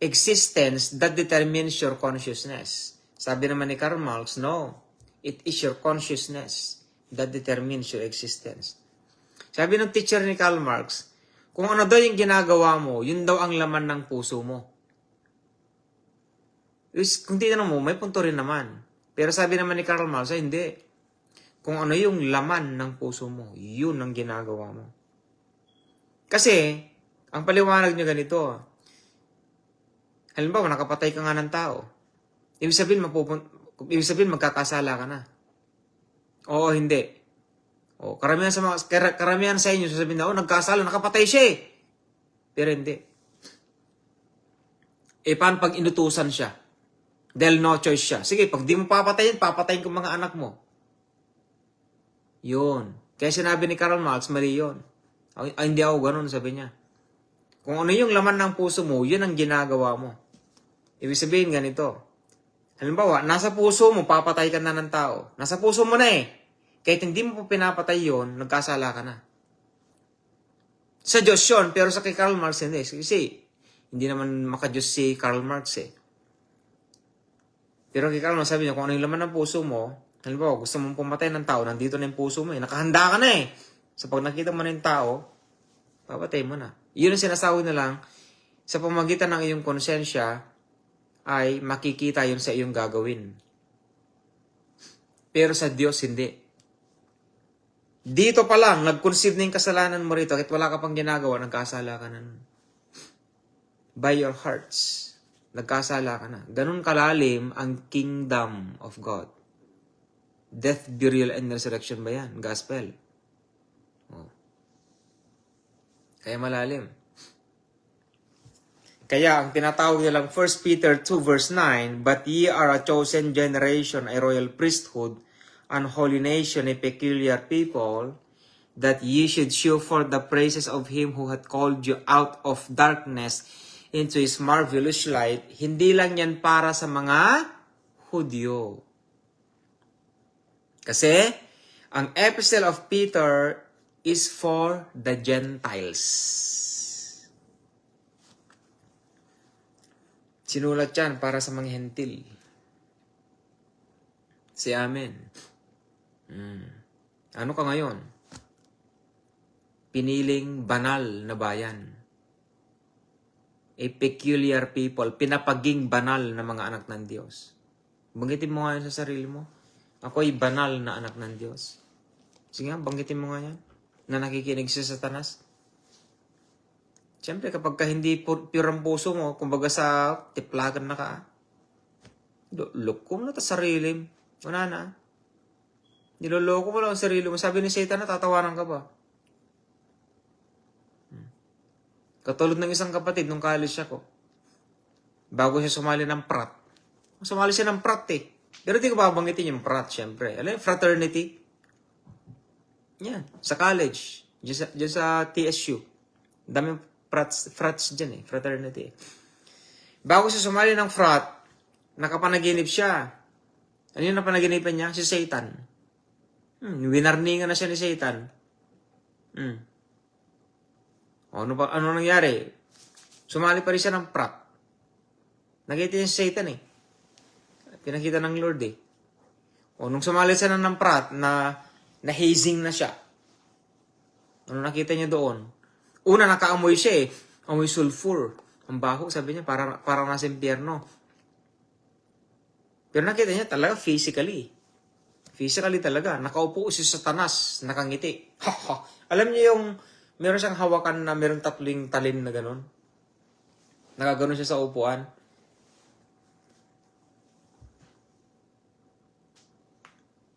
existence that determines your consciousness. Sabi naman ni Karl Marx, no. It is your consciousness that determines your existence. Sabi ng teacher ni Karl Marx, kung ano daw yung ginagawa mo, yun daw ang laman ng puso mo. Kung tinan mo, may punto rin naman. Pero sabi naman ni Karl Marx, hindi. Kung ano yung laman ng puso mo, yun ang ginagawa mo. Kasi, Ang paliwanag niya ganito. Halimbawa, nakapatay ka nga ng tao. Ibig sabihin, magkakasala ka na. Oo, hindi. O, karamihan sa inyo, sasabihin na, nagkasala, nakapatay siya eh. Pero hindi. Paano pag inutusan siya? Dahil no choice siya. Sige, pag di mo papatayin ko mga anak mo. Yun. Kaya sinabi ni Karl Marx, mali yun. Hindi ako ganun, sabi niya. Kung ano yung laman ng puso mo, yun ang ginagawa mo. Ibig sabihin ganito. Halimbawa, nasa puso mo, papatay ka na ng tao. Nasa puso mo na eh. Kahit hindi mo pa pinapatay yun, nagkasala ka na. Sa Diyos yun, pero sa kay Karl Marx hindi. Kasi, hindi naman maka-Diyos si Karl Marx eh. Pero kay Karl Marx, sabi niya, kung ano yung laman ng puso mo, halimbawa, gusto mong pumatay ng tao, nandito na yung puso mo eh. Nakahanda ka na eh. So, pag nakita mo na yung tao, papatay mo na. Yun ang sinasabi na lang, sa pamagitan ng iyong konsensya, ay makikita yun sa iyong gagawin. Pero sa Diyos, hindi. Dito pa lang, nag-conceive na yung kasalanan mo rito, kahit wala ka pang ginagawa, nagkasala ka na. By your hearts, nagkasala ka na. Ganun kalalim ang kingdom of God. Death, burial, and resurrection ba yan? Gospel. Oh. Kaya malalim. Kaya ang tinatawag nilang 1 Peter 2 verse 9, But ye are a chosen generation, a royal priesthood, an holy nation, a peculiar people, that ye should show forth the praises of Him who hath called you out of darkness into His marvelous light. Hindi lang yan para sa mga Hudyo. Kasi, ang epistle of Peter is for the Gentiles. Sinulat yan para sa mga hentil. Si Amen. Ano ka ngayon? Piniling banal na bayan. A peculiar people. Pinapaging banal na mga anak ng Diyos. Banggitin mo nga yan sa sarili mo. Ako'y banal na anak ng Diyos. Sige nga, banggitin mo nga yan. Na nakikinig si Satanas. Siyempre, kapag ka hindi pure ang puso mo, kumbaga sa tiplagan na ka, loko mo na ta sarili. Wala na. Niloloko mo lang ang sarili mo. Sabi ni Satan na tatawanan ka ba? Katulad ng isang kapatid nung college ako. Bago siya sumali ng prat. Sumali siya ng prat eh. Pero di ko babanggitin yung prat, siyempre. Alam yung fraternity? Yan. Sa college. Diyan sa TSU. Daming frats dyan eh, fraternity. Bago siya sumali ng frat, nakapanaginip siya. Ano yung napanaginipan niya? Si Satan. Winarningan na siya ni Satan. Ano nangyari? Sumali pa rin siya ng frat. Nakita niya si Satan eh. Pinakita ng Lord eh. Nung sumali siya ng frat, na-hazing na siya. Ano nakita niya doon? Una, nakaamoy siya eh. Amoy sulfur. Ang baho, sabi niya, parang nasa impyerno. Pero nakita niya talaga physically. Physically talaga. Nakaupo si Satanas, nakangiti. Alam niyo yung, meron siyang hawakan na meron tatling talim na gano'n. Nakaganon siya sa upuan.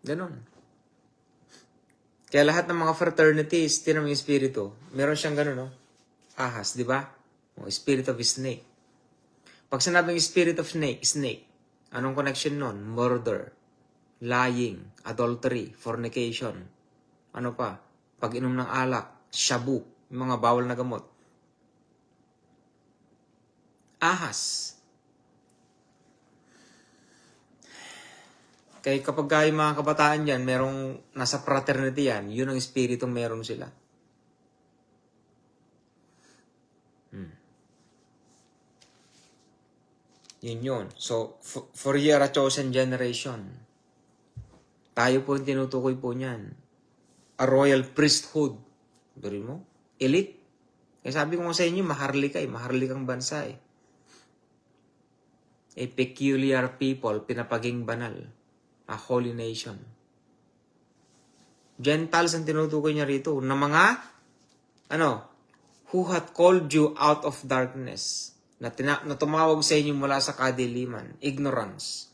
Ganon. Kaya lahat ng mga fraternities, tinang yung espiritu, meron siyang gano'n, no? Ahas, di ba? Spirit of snake. Pag sinabing spirit of snake, anong connection nun? Murder, lying, adultery, fornication. Ano pa? Pag-inom ng alak, shabu, yung mga bawal na gamot. Ahas. Kaya kapag kayo mga kabataan dyan, merong nasa fraternity yan, yun ang espiritong meron sila. Yun. So, for you are a chosen generation. Tayo po yung tinutukoy po niyan. A royal priesthood. Bari mo? Elite. Kaya sabi ko nga sa inyo, maharlikang bansa eh. A peculiar people, pinapaging banal. A holy nation. Gentiles ang tinutukoy niya rito na mga, who hath called you out of darkness, na tumawag sa inyo mula sa kadiliman, ignorance,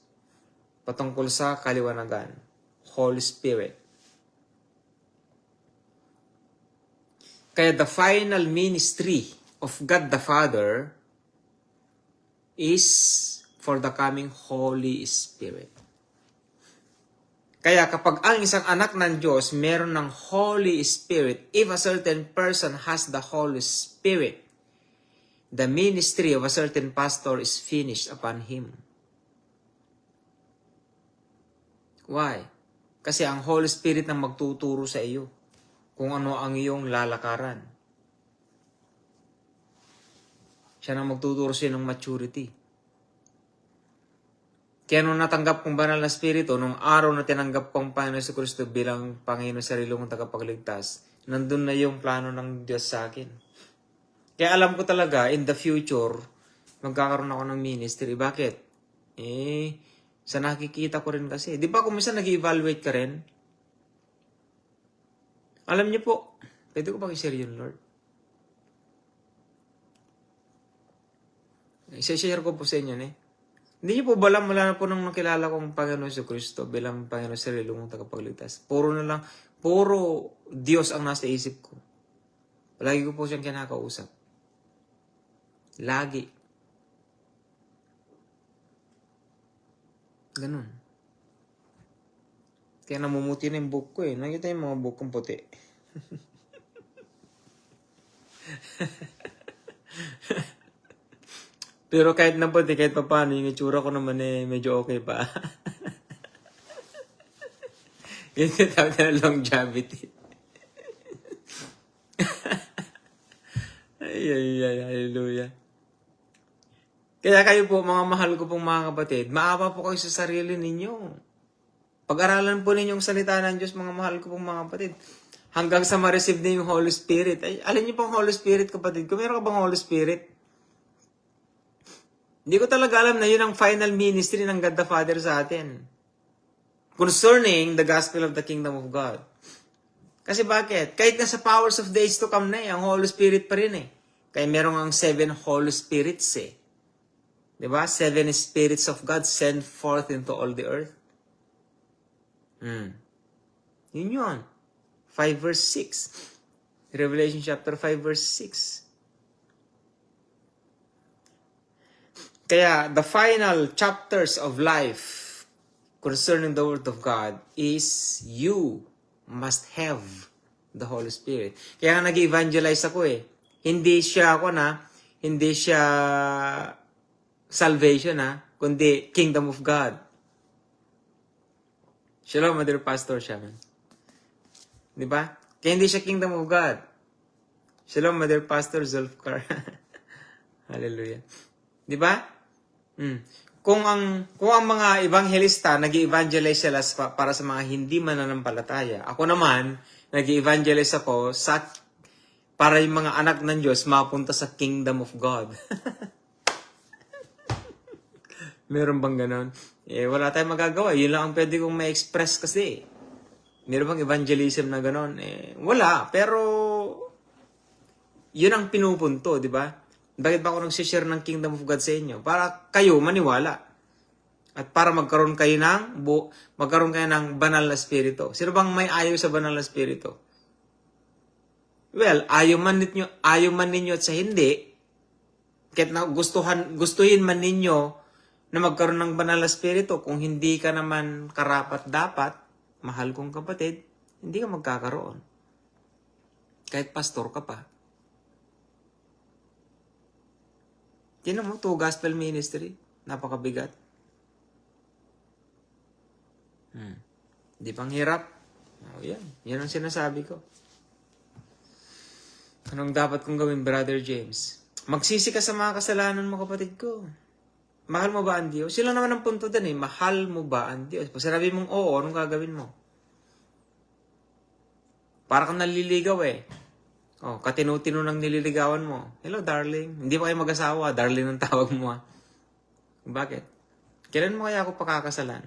patungkol sa kaliwanagan, Holy Spirit. Kaya the final ministry of God the Father is for the coming Holy Spirit. Kaya kapag ang isang anak ng Diyos meron ng Holy Spirit, if a certain person has the Holy Spirit, the ministry of a certain pastor is finished upon him. Why? Kasi ang Holy Spirit ang magtuturo sa iyo kung ano ang iyong lalakaran. Siya nang magtuturo sa iyo ng maturity. Kaya nung natanggap kong banal na Espiritu, nung araw na tinanggap kong Panginoon sa Kristo bilang Panginoon sa sarili kong tagapagligtas, nandun na yung plano ng Diyos sa akin. Kaya alam ko talaga, in the future, magkakaroon ako ng ministry. Bakit? Sa nakikita ko rin kasi. Di ba kung minsan nag-evaluate ka rin? Alam niyo po, pwede ko bang i-share yun, Lord? I-share ko po sa inyo, Hindi niyo po ba alam, mula na po nung nakilala kong Panginoon sa Kristo bilang Panginoon sa sarili kong tagapagligtas. Puro Diyos ang nasa isip ko. Palagi ko po siyang kinakausap. Lagi. Ganun. Kaya namumuti na yung buhok ko Nakita yung mga buhok kong puti. Pero kahit na puti, kahit pa paano, yung itsura ko naman medyo okay pa. Yun yung tawag na longevity. Hallelujah. Kaya kayo po, mga mahal ko pong mga kapatid, maawa po kayo sa sarili ninyo. Pag-aralan po ninyong salita ng Diyos, mga mahal ko pong mga kapatid. Hanggang sa ma-receive na yung Holy Spirit. Ay, alin niyo pong Holy Spirit, kapatid? Kung meron ka bang Holy Spirit? Hindi ko talaga alam na yun ang final ministry ng God the Father sa atin. Concerning the gospel of the kingdom of God. Kasi bakit? Kahit na sa powers of the age to come na ang Holy Spirit pa rin Kaya meron ang 7 Holy Spirits Diba? 7 Spirits of God sent forth into all the earth. Yun. 5 verse 6. Revelation chapter 5 verse 6. Kaya, the final chapters of life concerning the Word of God is you must have the Holy Spirit. Kaya nga nag-evangelize ako Hindi siya salvation kundi kingdom of God. Shalom, Mother Pastor Shaman. Diba? Kaya hindi siya kingdom of God. Shalom, Mother Pastor Zulfkar. Hallelujah. Diba? Kung ang mga evangelista nag-evangelize sila para sa mga hindi mananampalataya, ako naman nag-evangelize ako para yung mga anak ng Diyos mapunta sa kingdom of God. Meron bang ganon? Wala tayong magagawa. Yun lang ang pwede kong ma-express kasi. Meron bang evangelism na ganon? Wala. Pero yun ang pinupunto, di ba? Bakit ba ako nag-share ng kingdom of God sa inyo? Para kayo maniwala. At para magkaroon kayo ng banal na spirito. Sino bang may ayaw sa banal na spirito? Well, ayaw man ninyo at sa hindi, kahit na gustuhin man ninyo na magkaroon ng banal na spirito, kung hindi ka naman karapat-dapat, mahal kong kapatid, hindi ka magkakaroon. Kahit pastor ka pa. Tinan mo, to gospel ministry. Napakabigat. Di pang hirap. Yan ang sinasabi ko. Anong dapat kong gawin, Brother James? Magsisi ka sa mga kasalanan mo, kapatid ko. Mahal mo ba ang Diyos? Sila naman ang punto din Mahal mo ba ang Diyos? Pag sinabi mong oo, anong gagawin mo? Para kang naliligaw katinu-tinu nang nililigawan mo. Hello, darling. Hindi pa kayo mag-asawa. Darling ang tawag mo Bakit? Kailan mo kaya ako pakakasalan?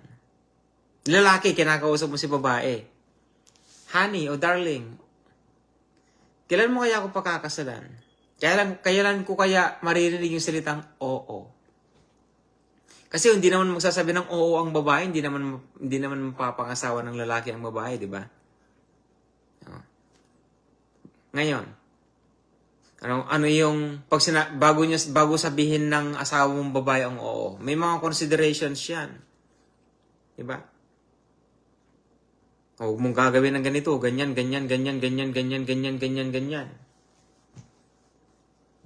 Lalaki, kinakausap mo si babae. Honey o darling, kailan mo kaya ako pakakasalan? Kailan ko kaya maririnig yung salitang oo? Kasi hindi naman magsasabi ng oo ang babae, hindi naman mapapangasawa ng lalaki ang babae, di ba? Ngayon, ano yung bago sabihin ng asawa mong babae ang oo, may mga considerations 'yan. Di ba? Huwag mong gagawin ng ganito, ganyan.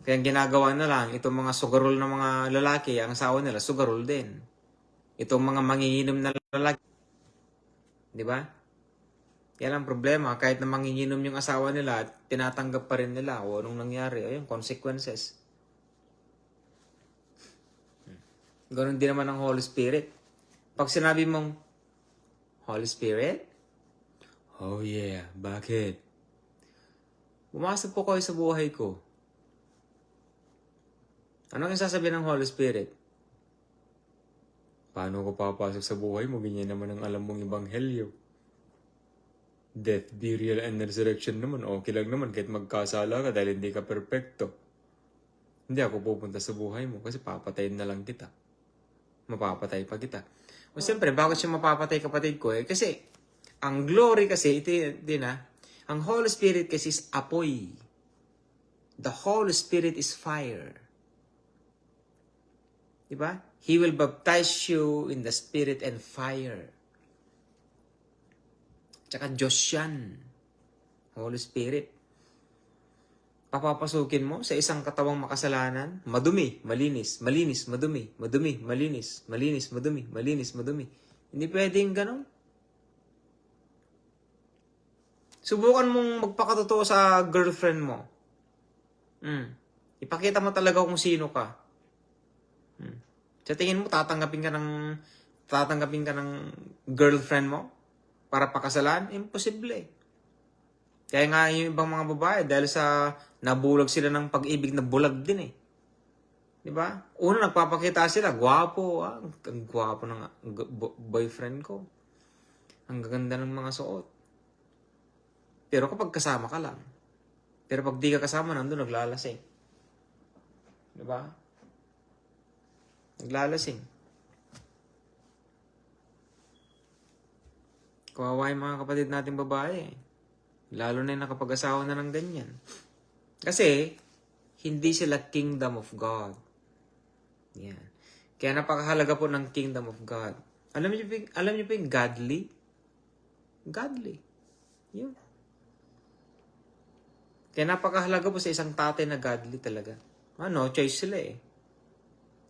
Kaya ang ginagawa na lang, itong mga sugarol na mga lalaki, ang asawa nila, sugarol din. Itong mga manginginom na lalaki. Di ba? Yan ang problema. Kahit na manginginom yung asawa nila, tinatanggap pa rin nila. O anong nangyari? Ayun, consequences. Ganon din naman ang Holy Spirit. Pag sinabi mong, Holy Spirit? Oh yeah, bakit? Pumasok po kayo sa buhay ko. Ano yung sasabihin ng Holy Spirit? Paano ko papasok sa buhay mo? Ganyan naman ang alam mong ebanghelyo. Death, burial, and resurrection naman. Okay lang naman kahit magkasala ka dahil hindi ka perfecto. Hindi ako pupunta sa buhay mo kasi papatayin na lang kita. Mapapatay pa kita. O siyempre, bakit siya mapapatay kapatid ko? Kasi, ang glory kasi, ito din ang Holy Spirit kasi is apoy. The Holy Spirit is fire. Diba? He will baptize you in the Spirit and fire. Tsaka Diyos yan. Holy Spirit. Papapasukin mo sa isang katawang makasalanan, madumi, malinis, malinis, madumi, madumi, malinis, malinis, madumi, malinis, madumi. Hindi pwedeng ganon. Subukan mong magpakatotoo sa girlfriend mo. Ipakita mo talaga kung sino ka. Sa tingin mo, tatanggapin ka ng girlfriend mo para pakasalan? Imposible. Kaya nga yung ibang mga babae, dahil sa nabulag sila ng pag-ibig na bulag din eh. Diba? Una, nagpapakita sila, gwapo. Ang gwapo ng boyfriend ko. Ang gaganda ng mga suot. Pero kapag kasama ka lang. Pero pag di ka kasama, nandun naglalasing. Diba? Naglalasing. Kawawa yung mga kapatid nating babae. Lalo na yung nakapag-asawa na ng ganyan. Kasi, hindi sila kingdom of God. Yan. Kaya napakahalaga po ng kingdom of God. Alam niyo po yung godly? Godly. Yun. Kaya napakahalaga po sa isang tatay na godly talaga. No choice sila eh.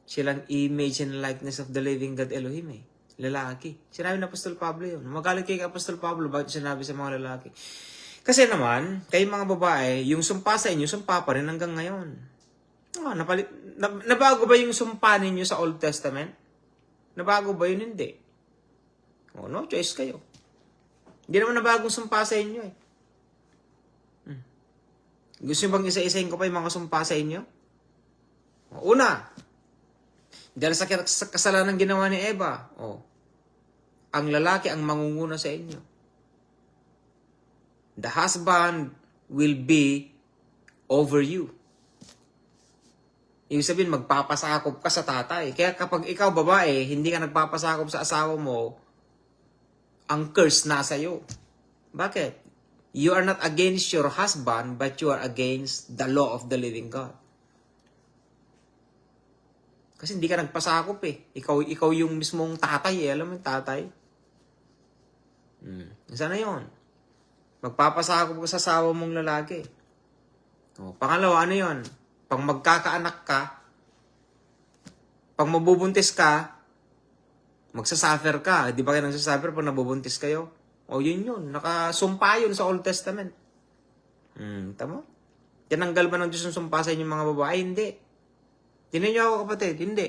Silang image and likeness of the living God Elohim eh. Lalaki. Sinabi ng Apostol Pablo yun. Magalit kay Apostol Pablo, bakit sinabi sa mga lalaki? Kasi naman, kayo mga babae, yung sumpa sa inyo, sumpa pa rin hanggang ngayon. Nabago ba yung sumpa ninyo sa Old Testament? Nabago ba yun? Hindi. No choice kayo. Hindi naman nabagong sumpa sa inyo eh. Gusto nyo bang isa-isahin ko pa yung mga sumpa sa inyo? Una, dahil sa kasalanan ginawa ni Eva, ang lalaki ang mangunguna sa inyo. The husband will be over you. Ibig sabihin, magpapasakop ka sa tatay. Kaya kapag ikaw babae, hindi ka nagpapasakop sa asawa mo, ang curse nasa iyo. Bakit? You are not against your husband, but you are against the law of the living God. Kasi hindi ka nagpasakop eh. Ikaw yung mismong tatay eh. Alam mo yung tatay? Sana yun. Magpapasakop ka sa asawa mong lalaki. Pangalawa, ano yun? Pag magkakaanak ka, pag mabubuntis ka, magsasuffer ka. Di ba kayo nagsasuffer pag nabubuntis kayo? Yun. Nakasumpa yun sa Old Testament. Tama? Tinanggal ba ng Diyos yung sumpa sa inyong mga babae? Hindi. Tinan niyo ako kapatid, hindi.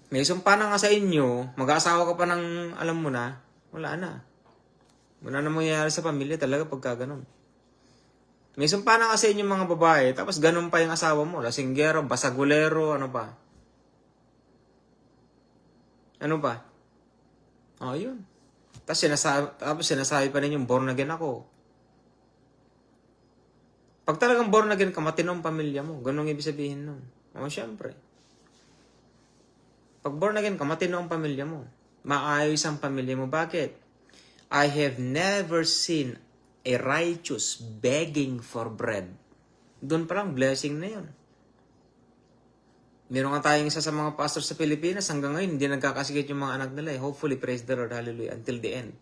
May sumpa na nga sa inyo, mag-aasawa ka pa ng alam mo na, wala na. Wala na mangyayari sa pamilya talaga pagka ganun. May sumpa na nga sa inyo mga babae, tapos ganun pa yung asawa mo, lasinggero, basagulero, ano pa. Ano pa? Yun. Tapos sinasabi pa ninyong born again ako. Pag talagang born again ka, matino ang pamilya mo. Ganun ibig sabihin nun. O, syempre. Pag born again ka, matino ang pamilya mo. Maayos ang pamilya mo. Bakit? I have never seen a righteous begging for bread. Doon pa lang, blessing na yun. Meron nga tayong isa sa mga pastor sa Pilipinas, hanggang ngayon, hindi nagkakasigit yung mga anak nila. Hopefully, praise the Lord, hallelujah, until the end.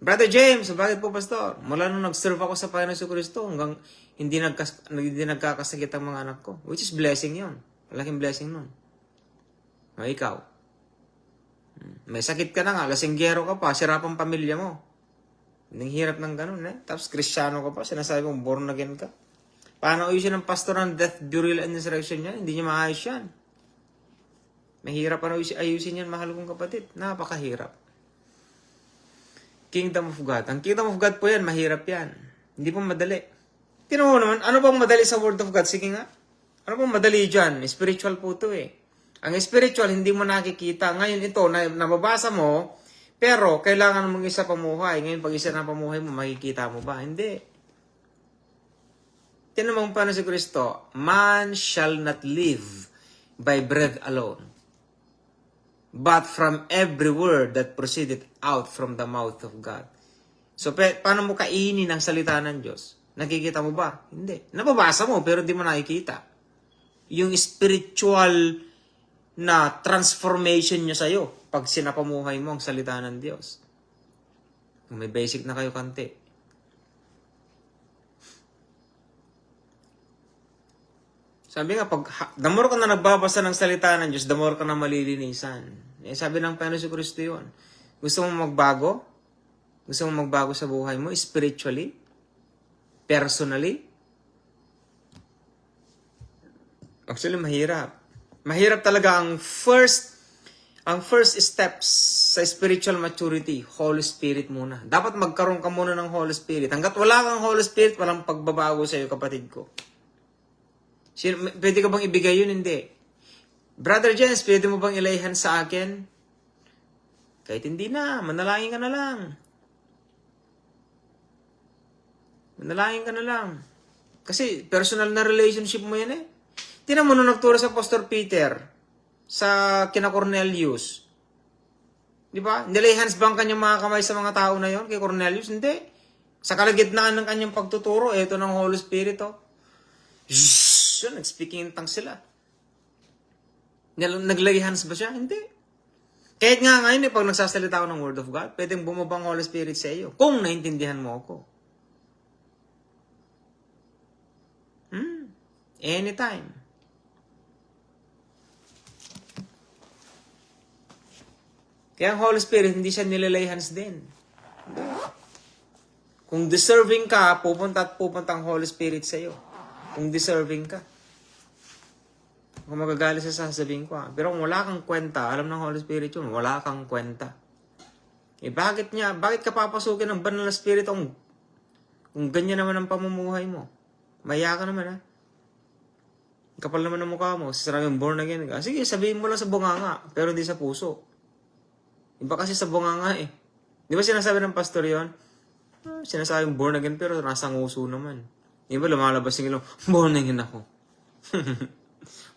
Brother James, bakit po, pastor? Mula nung nag-serve ako sa Panginoon Kristo, hanggang hindi nagkakasakit ang mga anak ko. Which is blessing yun. Malaking blessing nun. O, ikaw. May sakit ka na nga, lasinggero ka pa, sira pang pamilya mo. Hindi hirap ng ganun, eh. Tapos, Kristiyano ka pa, sinasabi mong born again ka. Paano ayusin ng pastor ng death, burial, and resurrection niya? Hindi niya maayos yan. Mahirap paano ayusin yan, mahal kong kapatid. Napakahirap. Kingdom of God. Ang Kingdom of God po yan, mahirap yan. Hindi po madali. Tingnan mo naman, ano bang madali sa Word of God? Sige nga. Ano bang madali dyan? Spiritual po ito eh. Ang spiritual, hindi mo nakikita. Ngayon ito, nababasa mo, pero kailangan mong isa pamuhay. Ngayon, pag isa na pamuhay mo, makikita mo ba? Hindi. Tingnan mo paano si Kristo, man shall not live by bread alone, but from every word that proceeded out from the mouth of God. So, paano mo kainin ang salita ng Diyos? Nakikita mo ba? Hindi. Nababasa mo, pero hindi mo nakikita. Yung spiritual na transformation niya sa'yo pag sinapamuhay mo ang salita ng Diyos. Kung may basic na kayo kante. Sabi nga, the more ka na nagbabasa ng salita ng Diyos, the more ka na malilinisan. Eh, sabi ng Panginoon Kristo yun. Gusto mo magbago? Gusto mo magbago sa buhay mo? Spiritually? Personally? Actually, mahirap. Mahirap talaga ang first steps sa spiritual maturity, Holy Spirit muna. Dapat magkaroon ka muna ng Holy Spirit. Hanggat wala kang Holy Spirit, walang pagbabago sa iyo, kapatid ko. Pwede ka bang ibigay yun? Hindi. Brother Jens, pwede mo bang ilayhan sa akin? Kahit hindi na, manalangin ka na lang. Manalangin ka na lang. Kasi personal na relationship mo yan eh. Tinan mo nung nagturo sa Pastor Peter, sa kina Cornelius. Di ba? Nilay hands bang kanyang mga kamay sa mga tao na yon kay Cornelius? Hindi. Sa kalagitnaan ng kanyang pagtuturo, ito ng Holy Spirit, oh. So, nag-speaking in tongues sila. Naglay hands ba siya? Hindi. Kahit nga ngayon, pag nagsasalita ako ng Word of God, pwedeng bumabang Holy Spirit sa iyo. Kung naintindihan mo ako. Anytime. Kaya ang Holy Spirit, hindi siya nilalay hands din. Hindi. Kung deserving ka, pupunta ang Holy Spirit sa iyo. Kung deserving ka. Kung magagalit sa sasabihin ko. Pero kung wala kang kwenta, alam ng Holy Spirit yun, wala kang kwenta. Eh bakit ka papasukin ng banal na Spirit kung ganyan naman ang pamumuhay mo? Maya ka naman ha. Kapal naman ang mukha mo, sasarang born again ka. Sige, sabihin mo lang sa bunganga, pero hindi sa puso. Iba kasi sa bunganga eh. Di ba sinasabi ng pastor yun? Sinasabing born again pero nasa nguso naman. Di ba lumalabas yung ilong, born again ako.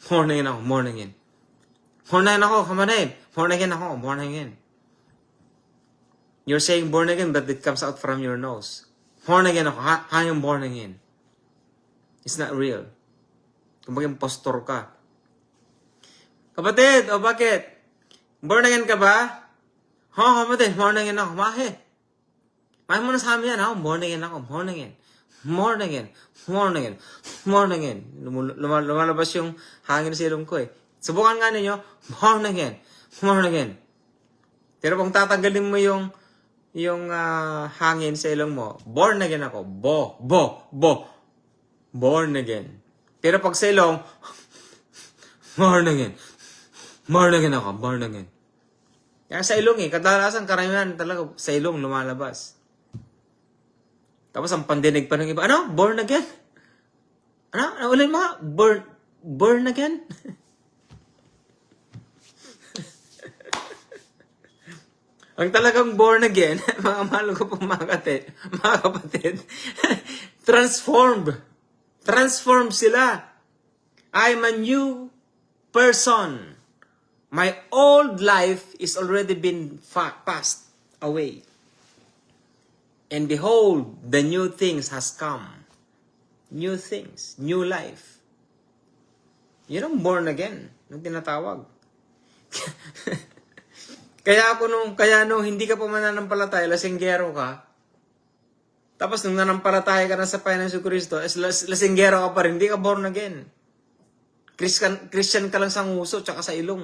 Born again ako, born again. Born again ako, kamanay. Born again ako, born again. You're saying born again but it comes out from your nose. Born again ako, I am born again. It's not real. Kung bagay impostor ka. Kapatid, o bakit? Born again ka ba? Kapatid, born again ako. Bakit? Bakit mo na sa amin yan, born again ako, born again. Born again, born again, born again. Lumalabas yung hangin sa ilong ko eh. Subukan nga ninyo, born again, born again. Pero kung tatanggalin mo yung hangin sa ilong mo, born again ako, born again. Pero pag sa ilong, born again ako, born again. Kaya sa ilong eh, kadalasan karamihan talaga sa ilong lumalabas. Tapos ang pandinig pa ng iba, ano? Born again? Ano? Ulit mga? Born again? Ang talagang born again, mga mahal ko pong mga kapatid, transformed. Transformed sila. I'm a new person. My old life is already been passed away. And behold, the new things has come. New things, new life. Yun ang born again, nung tinatawag. Kaya nung hindi ka pa mananampalataya, lasinggero ka, tapos nung nanampalataya ka na sa Panginoon Hesus Kristo, lasinggero ka pa rin, hindi ka born again. Christian ka lang sa nguso, tsaka sa ilong.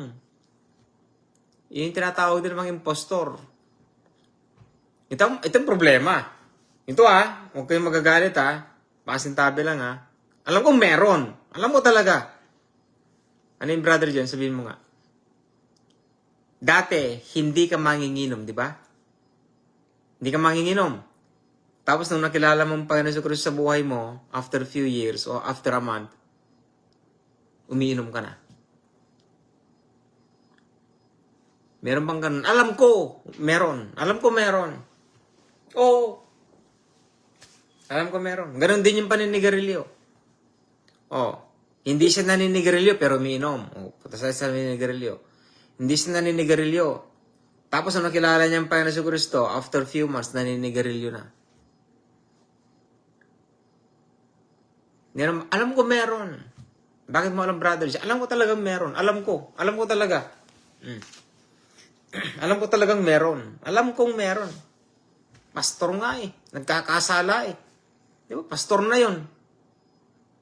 Yun yung tinatawag din ng mga impostor. Itong problema. Ito huwag kayong magagalit pasintabi lang Alam ko meron. Alam mo talaga. Ano yung brother dyan? Sabihin mo nga. Dati, hindi ka manginginom, di ba? Hindi ka manginginom. Tapos nung nakilala mo ang Panginoon Hesus Kristo sa buhay mo, after a few years or after a month, umiinom ka na. Meron bang ganun? Alam ko, meron. Oo. Alam ko meron. Ganon din yung paninigarilyo. Hindi siya naninigarilyo pero umiinom. Puta sa naninigarilyo. Hindi siya naninigarilyo. Tapos nung nakilala niya ang Panginoon Hesus Kristo, after few months, naninigarilyo na. Alam ko meron. Bakit mo alam, brother? Alam ko talagang meron. Alam ko talaga. Alam ko talagang meron. Alam kong meron. Pastor nga Nagkakasala Di ba? Pastor na yon.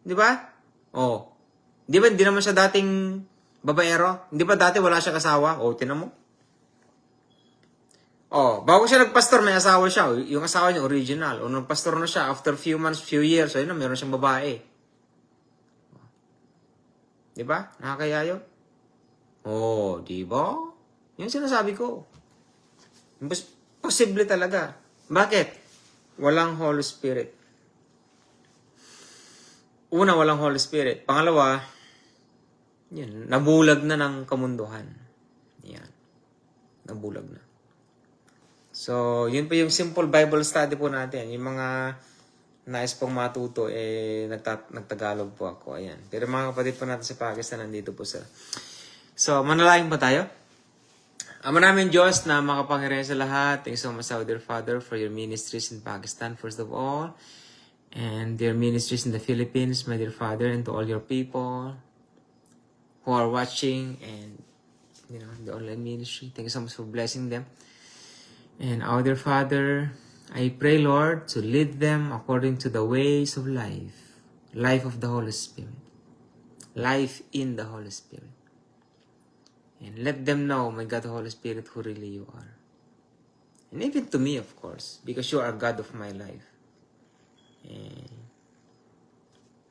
Di ba? Di ba, hindi naman siya dating babaero? Hindi ba dati wala siya asawa? Tinan mo. Bago siya nagpastor, may asawa siya. Yung asawa niya, original. Nagpastor na siya, after few months, few years, ayun na, meron siyang babae. Di ba? Nakakaya yun? Di ba? Yan sinasabi ko. Posible talaga. Bakit? Walang Holy Spirit. Una, walang Holy Spirit. Pangalawa, yan, nabulag na ng kamunduhan. Yan. Nabulag na. So, yun po yung simple Bible study po natin. Yung mga nais pong matuto, nagtagalog po ako. Ayan. Pero mga kapatid po natin sa Pakistan, nandito po sila. So, manalangin pa tayo. Ama namin Diyos na makapangyarihan sa lahat. Thank you so much, our dear Father, for your ministries in Pakistan, first of all. And their ministries in the Philippines, my dear Father, and to all your people who are watching and, the online ministry. Thank you so much for blessing them. And our dear Father, I pray, Lord, to lead them according to the ways of life. Life of the Holy Spirit. Life in the Holy Spirit. And let them know, my God, the Holy Spirit, who really you are. And even to me, of course, because you are God of my life. And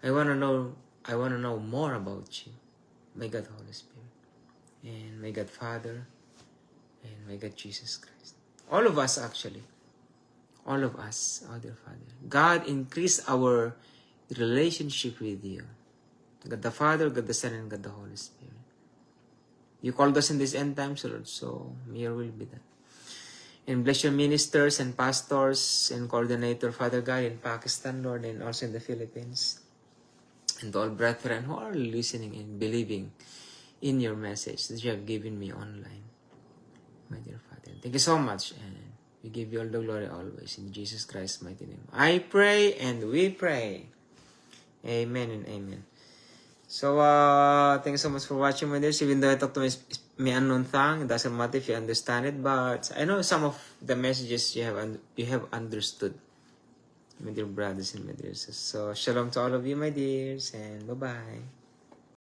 I want to know more about you, my God, the Holy Spirit. And my God, Father, and my God, Jesus Christ. All of us, actually. All of us, our dear Father. God, increase our relationship with you. God the Father, God the Son, and God the Holy Spirit. You called us in this end times, Lord, so may your will be done. And bless your ministers and pastors and coordinator, Father God, in Pakistan, Lord, and also in the Philippines. And to all brethren who are listening and believing in your message that you have given me online. My dear Father, thank you so much, and we give you all the glory always. In Jesus Christ's mighty name, I pray and we pray. Amen and amen. So, thank you so much for watching, my dears. Even though I talk to my unknown tongue, it doesn't matter if you understand it, but I know some of the messages you have understood, my dear brothers and my dears. So, shalom to all of you, my dears, and bye-bye.